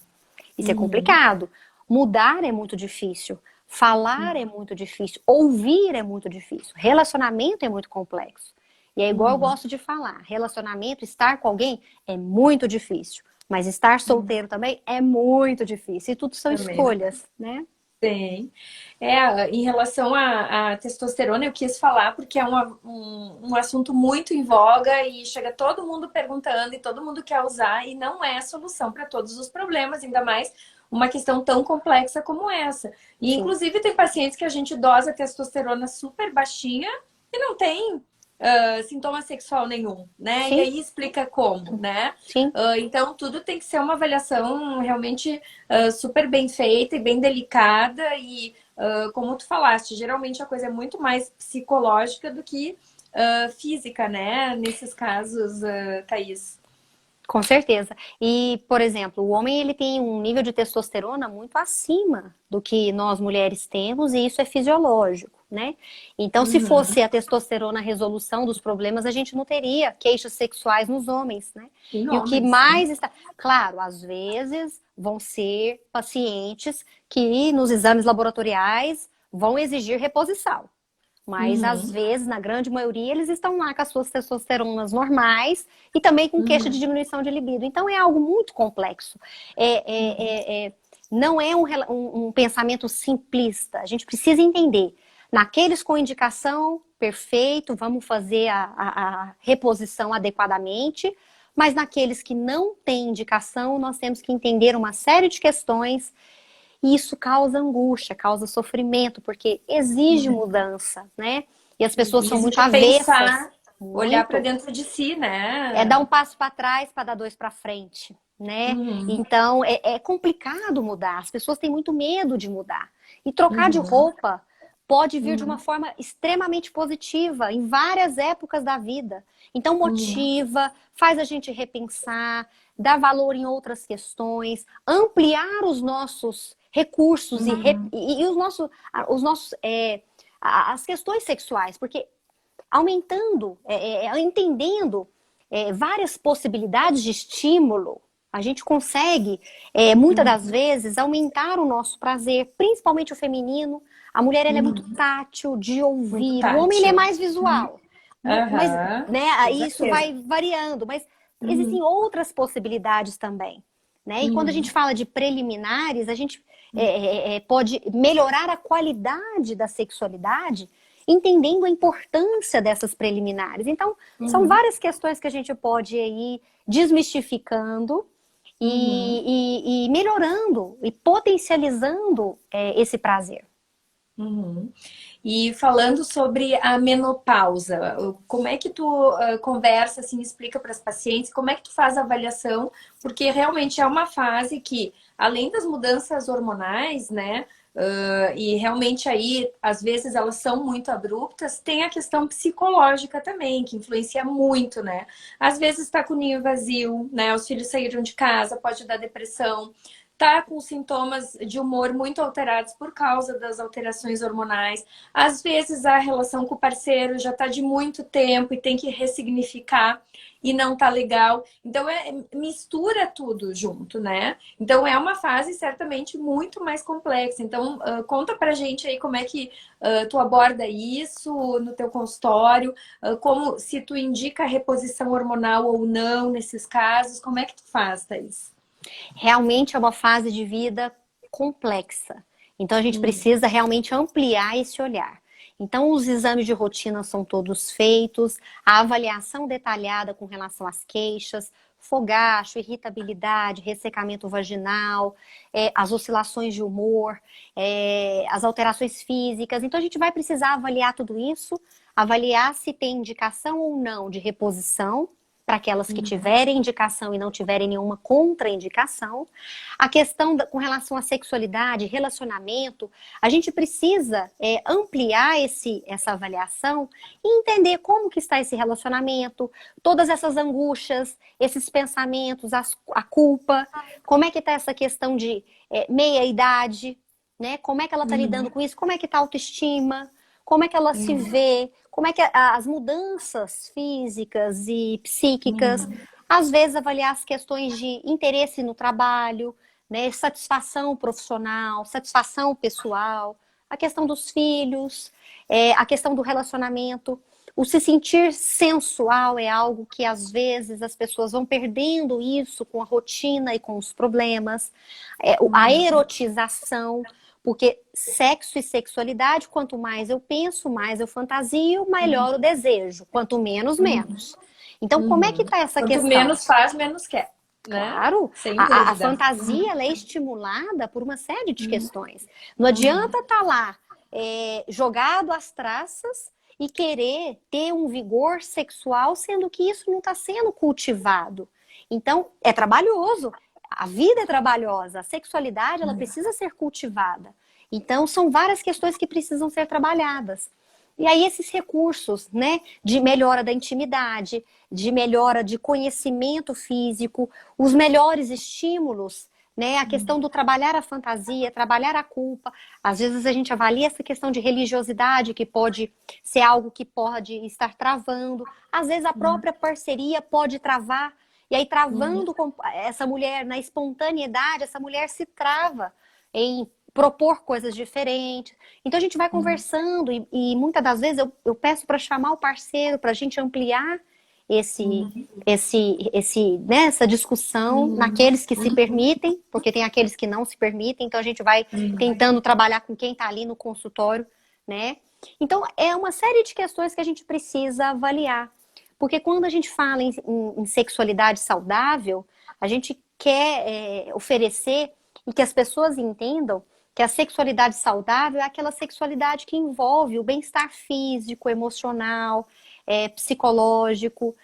S2: Isso é
S1: Uhum.
S2: complicado. Mudar é muito difícil. Falar é muito difícil. Ouvir é muito difícil. Relacionamento é muito complexo. E é igual eu
S1: Uhum.
S2: gosto de falar. Relacionamento, estar com alguém é muito difícil. Mas estar
S1: Uhum.
S2: solteiro também é muito difícil. E tudo são
S1: Também.
S2: escolhas, né?
S1: Tem. Em relação à testosterona, eu quis falar porque é um assunto muito em voga e chega todo mundo perguntando e todo mundo quer usar e não é a solução para todos os problemas, ainda mais uma questão tão complexa como essa. E,
S2: Sim,
S1: inclusive, tem pacientes que a gente dosa testosterona super baixinha e não tem sintoma sexual nenhum, né? E
S2: sim,
S1: aí explica como, né?
S2: sim.
S1: Então, tudo tem que ser uma avaliação realmente super bem feita e bem delicada e como tu falaste, geralmente a coisa é muito mais psicológica do que física, né? Nesses casos, Thaís.
S2: Com certeza. E, por exemplo, o homem ele tem um nível de testosterona muito acima do que nós mulheres temos, e isso é fisiológico, né? Então, se
S1: Uhum.
S2: fosse a testosterona a resolução dos problemas, a gente não teria queixas sexuais nos homens, né?
S1: Em
S2: E o que
S1: homens, sim.
S2: mais está. Claro, às vezes vão ser pacientes que nos exames laboratoriais vão exigir reposição. Mas às
S1: Uhum.
S2: vezes, na grande maioria, eles estão lá com as suas testosteronas normais e também com queixa de
S1: Uhum.
S2: diminuição de libido. Então é algo muito complexo.
S1: Uhum.
S2: Não é um pensamento simplista. A gente precisa entender. Naqueles com indicação, perfeito, vamos fazer a reposição adequadamente. Mas naqueles que não têm indicação, nós temos que entender uma série de questões e isso causa angústia, causa sofrimento, porque exige mudança, né? E as pessoas
S1: E
S2: são muito
S1: exige
S2: avessas,
S1: pensar, olhar para
S2: muito.
S1: dentro de si,
S2: É dar
S1: né?
S2: um passo para trás para dar dois para frente, né?
S1: Uhum.
S2: Então é complicado mudar. As pessoas têm muito medo de mudar. E trocar de
S1: Uhum.
S2: roupa pode vir de uma
S1: Uhum.
S2: forma extremamente positiva em várias épocas da vida. Então
S1: Uhum.
S2: motiva, faz a gente repensar, dar valor em outras questões, ampliar os nossos recursos
S1: Uhum.
S2: e as questões sexuais, porque aumentando, entendendo várias possibilidades de estímulo, a gente consegue, muitas das
S1: Uhum.
S2: vezes, aumentar o nosso prazer, principalmente o feminino. A mulher ela é muito
S1: Uhum.
S2: tátil, de
S1: Muito
S2: ouvir, o homem ele é
S1: tátil.
S2: mais visual. Mas,
S1: Aham,
S2: né,
S1: com
S2: aí isso
S1: certeza.
S2: vai variando, mas existem
S1: Uhum.
S2: outras possibilidades também. Né? E quando a gente
S1: Uhum.
S2: fala de preliminares, a gente pode melhorar a qualidade da sexualidade entendendo a importância dessas preliminares. Então, são
S1: Uhum.
S2: várias questões que a gente pode ir desmistificando
S1: Uhum.
S2: e melhorando e potencializando esse prazer.
S1: Uhum. E falando sobre a menopausa, como é que tu conversa, assim, explica para as pacientes, como é que tu faz a avaliação? Porque realmente é uma fase que, além das mudanças hormonais, né, e realmente aí, às vezes elas são muito abruptas, tem a questão psicológica também, que influencia muito, né? Às vezes está com o ninho vazio, né? Os filhos saíram de casa, pode dar depressão, tá com sintomas de humor muito alterados por causa das alterações hormonais. Às vezes a relação com o parceiro já tá de muito tempo e tem que ressignificar e não tá legal. Então mistura tudo junto, né? Então é uma fase certamente muito mais complexa. Então conta pra gente aí como é que tu aborda isso no teu consultório, como se tu indica a reposição hormonal ou não nesses casos, como é que tu faz, Thaís?
S2: Realmente é uma fase de vida complexa. Então a gente
S1: Hum.
S2: precisa realmente ampliar esse olhar. Então os exames de rotina são todos feitos, a avaliação detalhada com relação às queixas, fogacho, irritabilidade, ressecamento vaginal, as oscilações de humor, as alterações físicas. Então a gente vai precisar avaliar tudo isso, avaliar se tem indicação ou não de reposição para aquelas que
S1: Uhum.
S2: tiverem indicação e não tiverem nenhuma contraindicação. A questão com relação à sexualidade, relacionamento, a gente precisa ampliar essa avaliação e entender como que está esse relacionamento, todas essas angústias, esses pensamentos, a culpa, como é que está essa questão de meia-idade, né? Como é que ela está lidando
S1: Uhum.
S2: com isso? Como é que está a autoestima? Como é que ela se
S1: Uhum.
S2: vê? Como é que as mudanças físicas e psíquicas,
S1: Uhum.
S2: às vezes avaliar as questões de interesse no trabalho, né, satisfação profissional, satisfação pessoal, a questão dos filhos, a questão do relacionamento. O se sentir sensual é algo que às vezes as pessoas vão perdendo isso com a rotina e com os problemas. A
S1: Uhum.
S2: erotização, porque sexo e sexualidade, quanto mais eu penso, mais eu fantasio, melhor o desejo. Quanto menos,
S1: Uhum.
S2: menos. Então, como é que
S1: Uhum.
S2: está essa
S1: Quanto
S2: questão?
S1: menos faz, menos quer, né?
S2: Claro,
S1: Sem
S2: a
S1: dúvida.
S2: fantasia ela é estimulada por uma série de
S1: Uhum.
S2: questões. Não
S1: Uhum.
S2: adianta estar lá jogado às traças e querer ter um vigor sexual, sendo que isso não está sendo cultivado. Então, é trabalhoso. A vida é trabalhosa, a sexualidade ela precisa ser cultivada. Então, são várias questões que precisam ser trabalhadas. E aí esses recursos, né, de melhora da intimidade, de melhora de conhecimento físico, os melhores estímulos, né, a questão do trabalhar a fantasia, trabalhar a culpa. Às vezes a gente avalia essa questão de religiosidade, que pode ser algo que pode estar travando. Às vezes a própria parceria pode travar. E aí,
S1: Uhum.
S2: travando com essa mulher na espontaneidade, essa mulher se trava em propor coisas diferentes. Então a gente vai
S1: Uhum.
S2: conversando e muitas das vezes eu peço para chamar o parceiro para a gente ampliar esse,
S1: Uhum.
S2: né, essa discussão
S1: Uhum.
S2: naqueles que se permitem, porque tem aqueles que não se permitem, então a gente vai
S1: Uhum.
S2: tentando trabalhar com quem está ali no consultório, né? Então é uma série de questões que a gente precisa avaliar. Porque quando a gente fala em sexualidade saudável, a gente quer oferecer e que as pessoas entendam que a sexualidade saudável é aquela sexualidade que envolve o bem-estar físico, emocional, psicológico.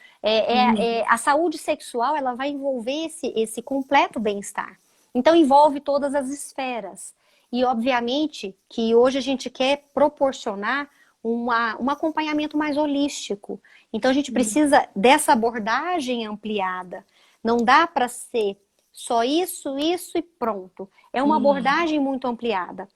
S2: A saúde sexual ela vai envolver esse completo bem-estar. Então envolve todas as esferas. E obviamente que hoje a gente quer proporcionar um acompanhamento mais holístico. Então a gente
S1: Uhum.
S2: precisa dessa abordagem ampliada. Não dá para ser só isso e pronto. É uma
S1: Uhum.
S2: abordagem muito ampliada.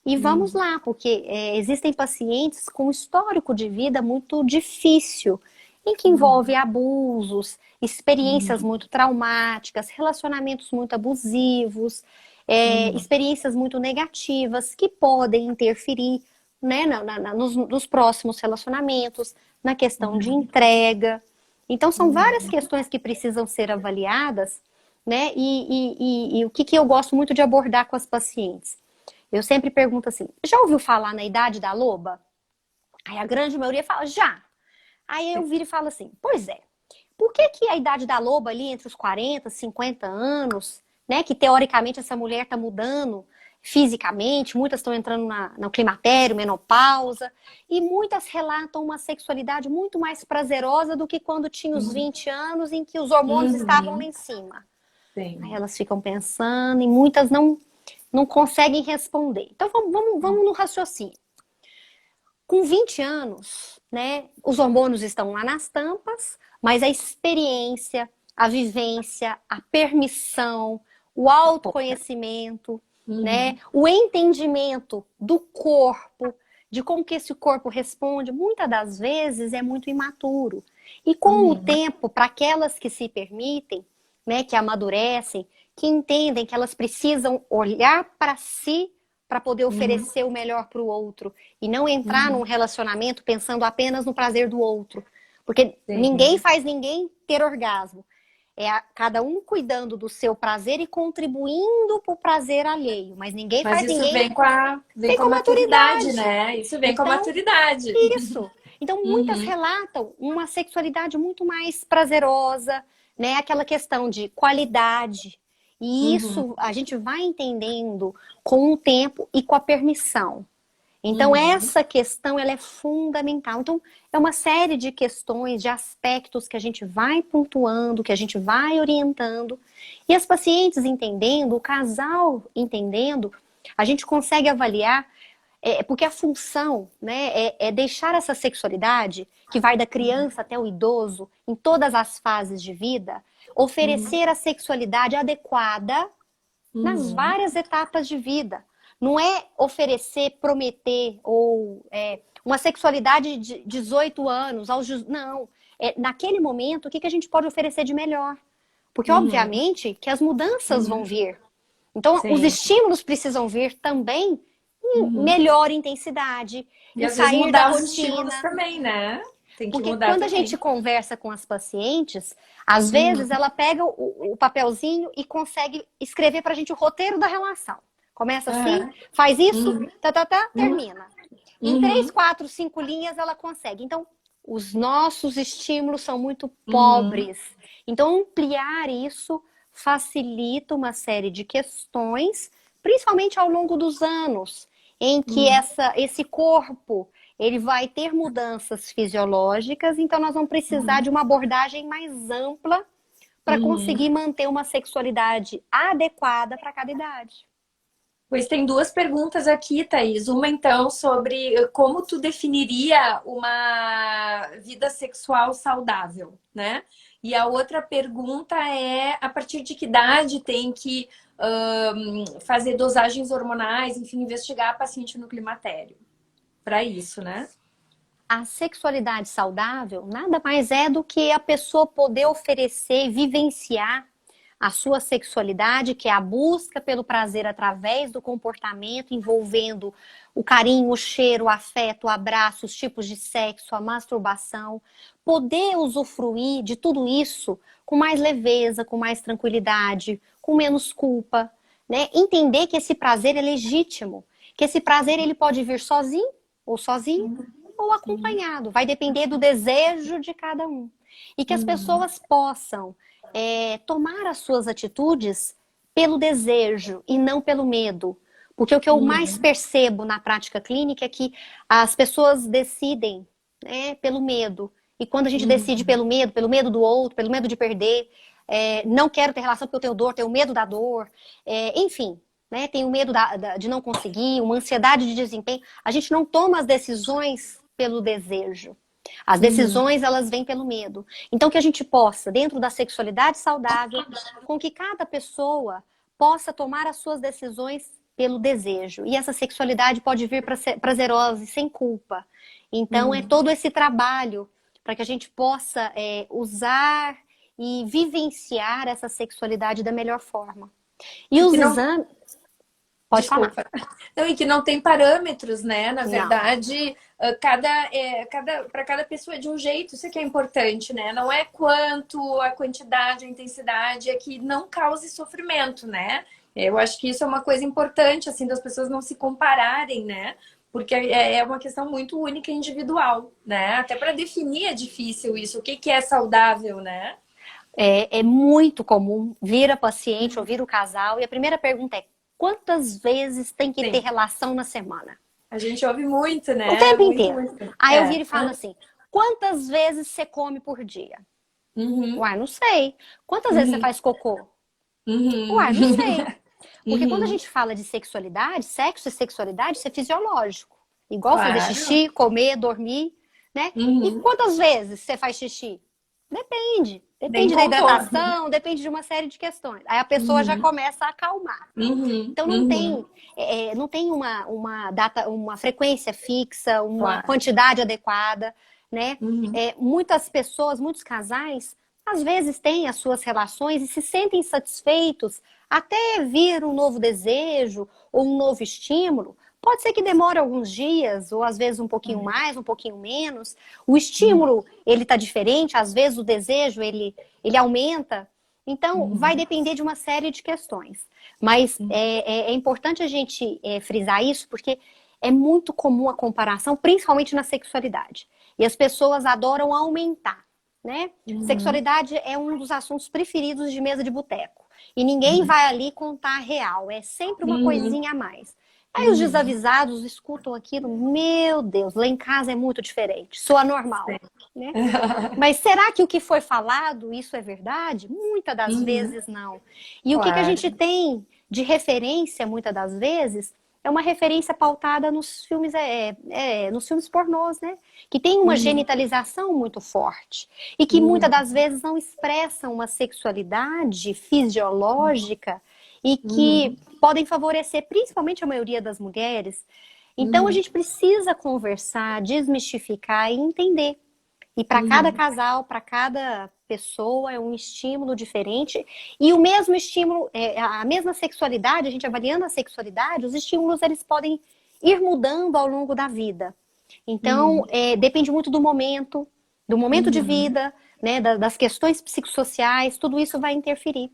S2: E vamos
S1: Uhum.
S2: lá, porque existem pacientes com histórico de vida muito difícil, em que envolve abusos, experiências
S1: Uhum.
S2: muito traumáticas, relacionamentos muito abusivos,
S1: Uhum.
S2: experiências muito negativas que podem interferir, né, nos próximos relacionamentos, na questão de
S1: Uhum.
S2: entrega. Então, são várias
S1: Uhum.
S2: questões que precisam ser avaliadas, né? E o que eu gosto muito de abordar com as pacientes? Eu sempre pergunto assim: já ouviu falar na idade da loba? Aí a grande maioria fala, já. Aí eu viro e falo assim, pois é, por que que a idade da loba ali entre os 40, 50 anos, né, que teoricamente essa mulher está mudando fisicamente, muitas estão entrando no climatério, menopausa, e muitas relatam uma sexualidade muito mais prazerosa do que quando tinha os 20 anos em que os hormônios estavam lá
S1: Uhum.
S2: em cima. Aí
S1: Sim.
S2: elas ficam pensando e muitas não conseguem responder. Então vamos no raciocínio. Com 20 anos, né, os hormônios estão lá nas tampas, mas a experiência, a vivência, a permissão, o autoconhecimento, né,
S1: Uhum.
S2: o entendimento do corpo, de como que esse corpo responde, muitas das vezes é muito imaturo. E com o
S1: Uhum.
S2: tempo, para aquelas que se permitem, né, que amadurecem, que entendem que elas precisam olhar para si para poder
S1: Uhum.
S2: oferecer o melhor para o outro e não entrar num
S1: Uhum.
S2: relacionamento pensando apenas no prazer do outro. Porque ninguém
S1: Sim.
S2: faz ninguém ter orgasmo. Cada um cuidando do seu prazer e contribuindo para o prazer alheio. Mas ninguém
S1: Mas
S2: faz
S1: isso
S2: ninguém
S1: vem
S2: vem
S1: com a
S2: com
S1: maturidade,
S2: maturidade.
S1: né? Isso vem com a
S2: Então,
S1: maturidade.
S2: isso. Então, muitas
S1: Uhum.
S2: relatam uma sexualidade muito mais prazerosa, né? Aquela questão de qualidade. E
S1: Uhum.
S2: isso a gente vai entendendo com o tempo e com a permissão. Então,
S1: Uhum.
S2: essa questão ela é fundamental. Então, é uma série de questões, de aspectos que a gente vai pontuando, que a gente vai orientando. E as pacientes entendendo, o casal entendendo, a gente consegue avaliar, porque a função, né, é deixar essa sexualidade, que vai da criança até o idoso, em todas as fases de vida,
S1: Uhum.
S2: oferecer a sexualidade adequada nas
S1: Uhum.
S2: várias etapas de vida. Não é oferecer, prometer ou uma sexualidade de 18 anos não. É, naquele momento, o que, que a gente pode oferecer de melhor? Porque,
S1: Uhum.
S2: obviamente, que as mudanças vão
S1: Uhum.
S2: vir. Então, os
S1: Sim.
S2: estímulos precisam vir também em
S1: Uhum.
S2: melhor intensidade,
S1: E
S2: em
S1: às vezes
S2: sair da
S1: mudar os estímulos
S2: rotina.
S1: também, né? Tem que
S2: Porque
S1: mudar
S2: quando a gente
S1: também.
S2: conversa com as pacientes, às
S1: Uhum.
S2: vezes ela pega o papelzinho e consegue escrever para a gente o roteiro da relação. Começa assim,
S1: Aham.
S2: faz isso,
S1: Uhum. Uhum.
S2: termina. Em três,
S1: Uhum.
S2: 4, 5 linhas ela consegue. Então, os nossos estímulos são muito
S1: Uhum.
S2: pobres. Então, ampliar isso facilita uma série de questões, principalmente ao longo dos anos, em que
S1: Uhum.
S2: esse corpo ele vai ter mudanças fisiológicas, então nós vamos precisar
S1: Uhum.
S2: de uma abordagem mais ampla para
S1: Uhum.
S2: conseguir manter uma sexualidade adequada para cada idade.
S1: Pois tem duas perguntas aqui, Thaís. Uma, então, sobre como tu definiria uma vida sexual saudável, né? E a outra pergunta é a partir de que idade tem que fazer dosagens hormonais, enfim, investigar a paciente no climatério. Para isso, né?
S2: A sexualidade saudável nada mais é do que a pessoa poder oferecer, vivenciar a sua sexualidade, que é a busca pelo prazer através do comportamento envolvendo o carinho, o cheiro, o afeto, o abraço, os tipos de sexo, a masturbação, poder usufruir de tudo isso com mais leveza, com mais tranquilidade, com menos culpa, né? Entender que esse prazer é legítimo, que esse prazer ele pode vir sozinho ou acompanhado, vai depender do desejo de cada um. E que as
S1: Uhum.
S2: pessoas possam tomar as suas atitudes pelo desejo e não pelo medo. Porque o que eu mais
S1: Uhum.
S2: percebo na prática clínica é que as pessoas decidem, né, pelo medo. E quando a gente decide
S1: Uhum.
S2: pelo medo do outro, pelo medo de perder, não quero ter relação porque eu tenho dor, tenho medo da dor, enfim, né, tenho medo de não conseguir, uma ansiedade de desempenho, a gente não toma as decisões pelo desejo. As
S1: Uhum.
S2: decisões, elas vêm pelo medo. Então, que a gente possa, dentro da sexualidade saudável, com que cada pessoa possa tomar as suas decisões pelo desejo. E essa sexualidade pode vir prazerosa e sem culpa. Então, é
S1: Uhum.
S2: todo esse trabalho para que a gente possa usar e vivenciar essa sexualidade da melhor forma. E
S1: E
S2: os
S1: que não,
S2: exames. Pode falar.
S1: desculpa. Não, e que não tem parâmetros, né? Na
S2: Não.
S1: verdade, para cada pessoa é de um jeito, isso que é importante, né? Não é quanto, a quantidade, a intensidade, é que não cause sofrimento, né? Eu acho que isso é uma coisa importante, assim, das pessoas não se compararem, né? porque é uma questão muito única e individual, né? Até para definir é difícil isso, o que que é saudável, né?
S2: É muito comum vir a paciente ou vir o casal e a primeira pergunta é: quantas vezes tem que ter
S1: Sim,
S2: relação na semana?
S1: a gente ouve muito,
S2: O
S1: né?
S2: tempo
S1: Muito,
S2: inteiro.
S1: muito.
S2: Aí eu viro
S1: É.
S2: e falo assim: quantas vezes você come por dia?
S1: Uhum,
S2: Uai, não sei. Quantas vezes você
S1: uhum,
S2: faz cocô?
S1: uhum,
S2: Uai, não sei. Porque quando a
S1: uhum.
S2: gente fala de sexualidade, sexo e sexualidade, isso é fisiológico. Igual fazer
S1: Claro.
S2: xixi, comer, dormir, né? E
S1: Uhum.
S2: quantas vezes você faz xixi? Depende.
S1: Nem
S2: Depende da
S1: contou.
S2: hidratação, depende de uma série de questões. Aí a pessoa já
S1: Uhum,
S2: começa a acalmar.
S1: uhum,
S2: Então
S1: uhum.
S2: não tem uma data, uma frequência fixa, uma
S1: Claro.
S2: quantidade adequada, né?
S1: Uhum,
S2: Muitas pessoas, muitos casais, às vezes têm as suas relações e se sentem satisfeitos até vir um novo desejo ou um novo estímulo. Pode ser que demore alguns dias, ou às vezes um pouquinho mais, um pouquinho menos. O
S1: uhum,
S2: estímulo, ele está diferente, às vezes o desejo, ele aumenta. Então, vai
S1: uhum,
S2: depender de uma série de questões. Mas
S1: uhum.
S2: é importante a gente frisar isso, porque é muito comum a comparação, principalmente na sexualidade. E as pessoas adoram aumentar, né?
S1: Uhum.
S2: Sexualidade é um dos assuntos preferidos de mesa de boteco. E ninguém vai ali contar a real, é sempre uma
S1: Uhum.
S2: coisinha a mais. Aí os
S1: Uhum.
S2: desavisados escutam aquilo, meu Deus, lá em casa é muito diferente, sou anormal,
S1: Sim.
S2: né? Mas será que o que foi falado, isso é verdade? Muitas das
S1: Uhum.
S2: vezes não. E o que a gente
S1: Claro.
S2: tem de referência, muitas das vezes, é uma referência pautada nos filmes pornôs, né? Que tem uma
S1: Uhum.
S2: genitalização muito forte. E que muitas
S1: Uhum.
S2: das vezes não expressam uma sexualidade fisiológica e que
S1: Uhum.
S2: podem favorecer principalmente a maioria das mulheres. Então a
S1: Uhum.
S2: gente precisa conversar, desmistificar e entender. E para cada
S1: Uhum.
S2: casal, para cada pessoa, é um estímulo diferente. E o mesmo estímulo, a mesma sexualidade, a gente avaliando a sexualidade, os estímulos eles podem ir mudando ao longo da vida. Então,
S1: Uhum.
S2: depende muito do momento de
S1: Uhum.
S2: vida, né, das questões psicossociais, tudo isso vai interferir.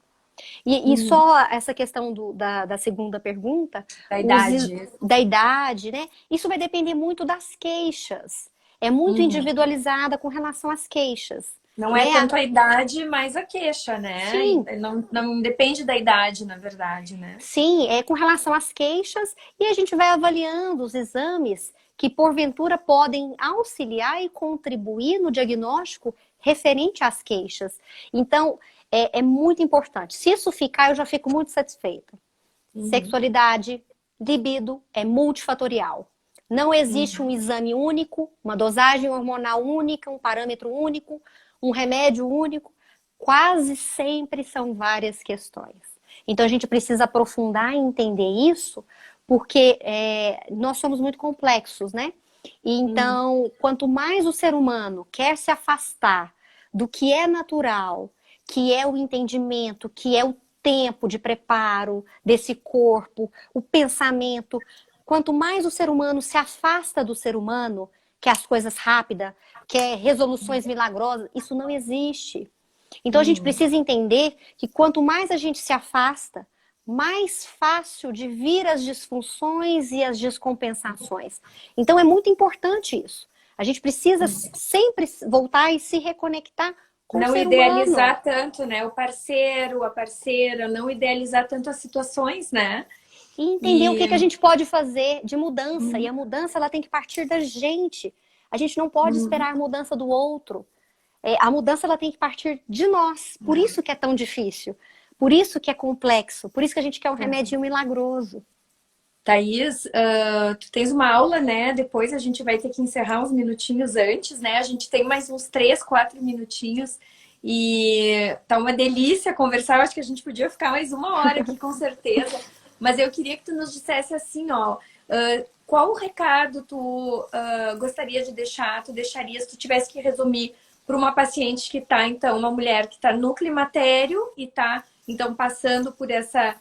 S2: E
S1: Uhum.
S2: só essa questão da segunda pergunta,
S1: Da
S2: os,
S1: idade.
S2: da idade, né? Isso vai depender muito das queixas. É muito
S1: Uhum.
S2: individualizada com relação às queixas,
S1: Não é
S2: né?
S1: tanto a idade, mas a queixa, né?
S2: Sim,
S1: Não, não depende da idade, na verdade, né?
S2: sim, é com relação às queixas e a gente vai avaliando os exames que porventura podem auxiliar e contribuir no diagnóstico referente às queixas. Então, é muito importante. Se isso ficar, eu já fico muito satisfeita.
S1: Uhum.
S2: Sexualidade, libido é multifatorial. Não existe um
S1: Uhum.
S2: exame único, uma dosagem hormonal única, um parâmetro único, um remédio único. Quase sempre são várias questões. Então a gente precisa aprofundar e entender isso, porque nós somos muito complexos, né? E
S1: Uhum.
S2: então, quanto mais o ser humano quer se afastar do que é natural, que é o entendimento, que é o tempo de preparo desse corpo, o pensamento. Quanto mais o ser humano se afasta do ser humano, que é as coisas rápidas, que é resoluções milagrosas, isso não existe. Então a gente
S1: Uhum.
S2: precisa entender que quanto mais a gente se afasta, mais fácil de vir as disfunções e as descompensações. Então é muito importante isso. A gente precisa sempre voltar e se reconectar com o
S1: Não
S2: ser humano.
S1: idealizar tanto, né? O parceiro, a parceira, não idealizar tanto as situações, né?
S2: E entender o que a
S1: E
S2: gente pode fazer de mudança. E
S1: uhum.
S2: a mudança ela tem que partir da gente. A gente não pode
S1: Uhum.
S2: esperar a mudança do outro. A mudança ela tem que partir de nós. Por isso que é tão difícil. Por isso que é complexo. Por isso que a gente quer um remedinho milagroso.
S1: Thaís, tu tens uma aula, né? Depois a gente vai ter que encerrar uns minutinhos antes, né? A gente tem mais uns 3, 4 minutinhos e tá uma delícia conversar. Eu acho que a gente podia ficar mais 1 hora aqui, com certeza. Mas eu queria que tu nos dissesse assim, ó, qual o recado tu gostaria de deixar, tu deixaria se tu tivesse que resumir para uma paciente que tá, então, uma mulher que tá no climatério e tá, então, passando por essa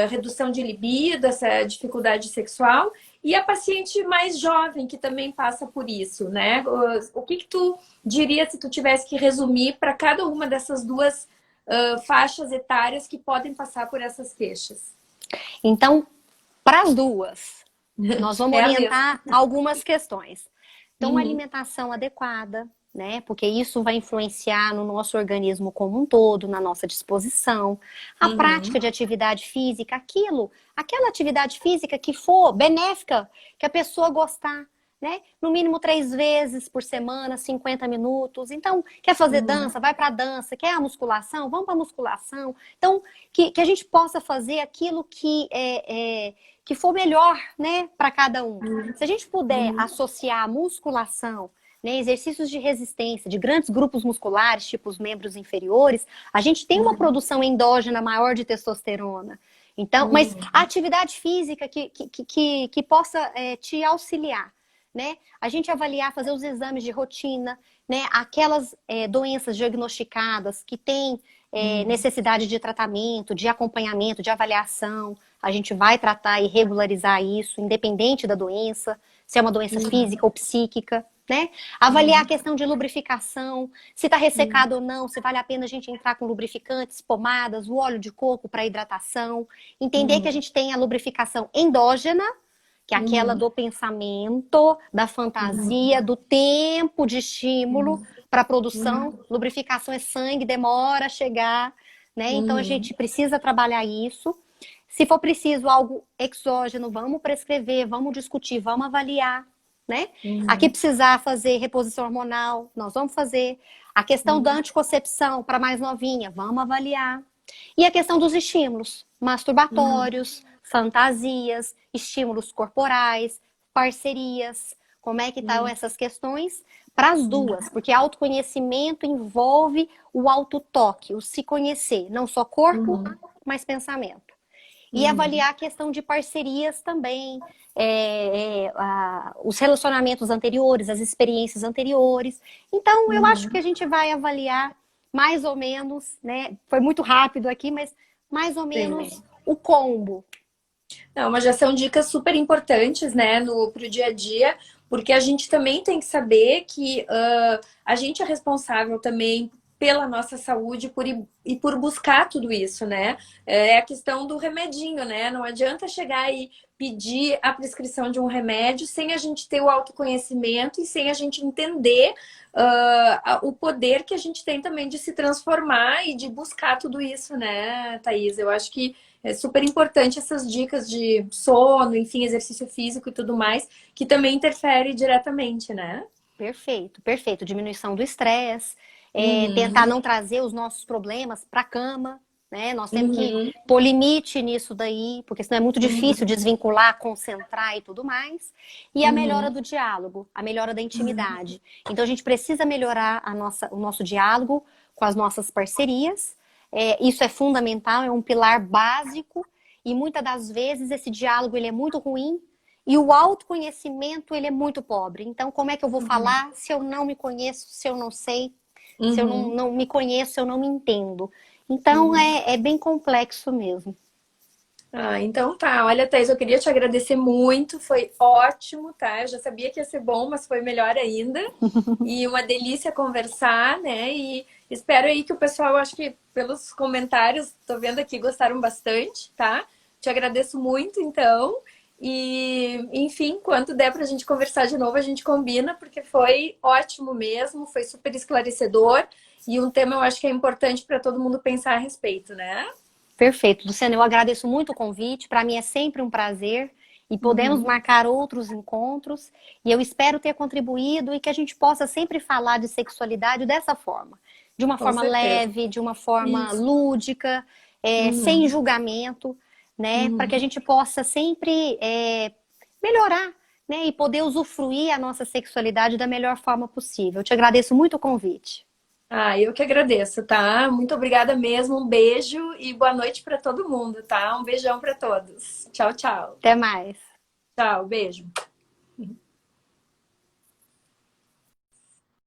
S1: redução de libido, essa dificuldade sexual, e a paciente mais jovem que também passa por isso, né? O que que tu diria se tu tivesse que resumir para cada uma dessas duas faixas etárias que podem passar por essas queixas?
S2: Então, para as duas, Nós vamos
S1: É a mesma.
S2: orientar algumas questões. Então, uma
S1: Uhum,
S2: alimentação adequada, né? Porque isso vai influenciar no nosso organismo como um todo, na nossa disposição. A
S1: uhum,
S2: prática de atividade física, aquela atividade física que for benéfica, que a pessoa gostar, né? No mínimo 3 vezes por semana, 50 minutos. Então, quer fazer
S1: uhum,
S2: dança? Vai para dança. Quer a musculação? Vamos para musculação. Então, que a gente possa fazer aquilo que for melhor, né, para cada um. Se a gente puder
S1: uhum,
S2: associar a musculação, né, exercícios de resistência de grandes grupos musculares, tipo os membros inferiores, a gente tem uma
S1: uhum,
S2: produção endógena maior de testosterona. Então, mas
S1: uhum,
S2: a atividade física que possa te auxiliar, né? A gente avaliar, fazer os exames de rotina, né? Aquelas doenças diagnosticadas que têm
S1: uhum,
S2: necessidade de tratamento, de acompanhamento, de avaliação. A gente vai tratar e regularizar isso, independente da doença, se é uma doença
S1: uhum,
S2: física ou psíquica, né? Avaliar a
S1: uhum,
S2: questão de lubrificação, se está
S1: uhum,
S2: ressecado ou não, se vale a pena a gente entrar com lubrificantes, pomadas, o óleo de coco para hidratação. Entender que a
S1: uhum,
S2: gente tem a lubrificação endógena, que é aquela
S1: uhum,
S2: do pensamento, da
S1: uhum,
S2: fantasia, do tempo de estímulo
S1: uhum,
S2: para a produção.
S1: uhum,
S2: Lubrificação é sangue, demora a chegar, né? Então a
S1: uhum,
S2: gente precisa trabalhar isso. Se for preciso algo exógeno, vamos prescrever, vamos discutir, vamos avaliar, né? Aqui
S1: uhum,
S2: precisar fazer reposição hormonal, nós vamos fazer. A questão da
S1: uhum,
S2: anticoncepção para mais novinha, vamos avaliar. E a questão dos estímulos
S1: uhum,
S2: masturbatórios, fantasias, estímulos corporais, parcerias. Como é que estão
S1: uhum,
S2: essas questões? Para as
S1: uhum,
S2: duas, porque autoconhecimento envolve o autotoque, o se conhecer, não só corpo,
S1: uhum,
S2: mas pensamento. E
S1: uhum,
S2: avaliar a questão de parcerias também, os relacionamentos anteriores, as experiências anteriores. Então, eu acho que a
S1: uhum.
S2: gente vai avaliar mais ou menos, né? Foi muito rápido aqui, mas mais ou menos
S1: Sim.
S2: o combo.
S1: Não, mas já são dicas super importantes, né, pro dia a dia, porque a gente também tem que saber que a gente é responsável também pela nossa saúde e por buscar tudo isso, né? É a questão do remedinho, né? Não adianta chegar e pedir a prescrição de um remédio sem a gente ter o autoconhecimento e sem a gente entender o poder que a gente tem também de se transformar e de buscar tudo isso, né, Thaís? Eu acho que é super importante essas dicas de sono, enfim, exercício físico e tudo mais, que também interfere diretamente, né?
S2: Perfeito, perfeito. Diminuição do estresse, tentar
S1: Uhum,
S2: não trazer os nossos problemas para a cama, né? Nós temos que
S1: uhum,
S2: pôr limite nisso daí, porque senão é muito difícil
S1: uhum,
S2: desvincular, concentrar e tudo mais. E a melhora
S1: uhum,
S2: do diálogo, a melhora da intimidade. Então a gente precisa melhorar o nosso diálogo com as nossas parcerias. Isso é fundamental, é um pilar básico. E muitas das vezes esse diálogo ele é muito ruim e o autoconhecimento, ele é muito pobre. Então, como é que eu vou
S1: uhum,
S2: falar se eu não me conheço, se eu não sei, se eu
S1: uhum,
S2: não me conheço, se eu não me entendo? Então,
S1: uhum.
S2: é bem complexo mesmo.
S1: Ah, então tá. Olha, Thaís, eu queria te agradecer muito, foi ótimo, tá? Eu já sabia que ia ser bom, mas foi melhor ainda. E uma delícia conversar, né? E espero aí que o pessoal, acho que pelos comentários, tô vendo aqui, gostaram bastante, tá? Te agradeço muito, então. E, enfim, quando der pra gente conversar de novo, a gente combina, porque foi ótimo mesmo, foi super esclarecedor e um tema eu acho que é importante para todo mundo pensar a respeito, né?
S2: Perfeito. Luciana, eu agradeço muito o convite. Para mim é sempre um prazer. E podemos
S1: Uhum,
S2: marcar outros encontros. E eu espero ter contribuído e que a gente possa sempre falar de sexualidade dessa forma. De uma
S1: com
S2: forma
S1: certeza.
S2: leve, de uma forma
S1: Isso.
S2: lúdica, sem
S1: Uhum,
S2: julgamento, né? Para que a
S1: uhum.
S2: gente possa sempre melhorar, né? E poder usufruir a nossa sexualidade da melhor forma possível. Eu te agradeço muito o convite.
S1: Ah, eu que agradeço, tá? Muito obrigada mesmo. Um beijo e boa noite para todo mundo, tá? Um beijão para todos. Tchau, tchau.
S2: Até mais.
S1: Tchau, beijo.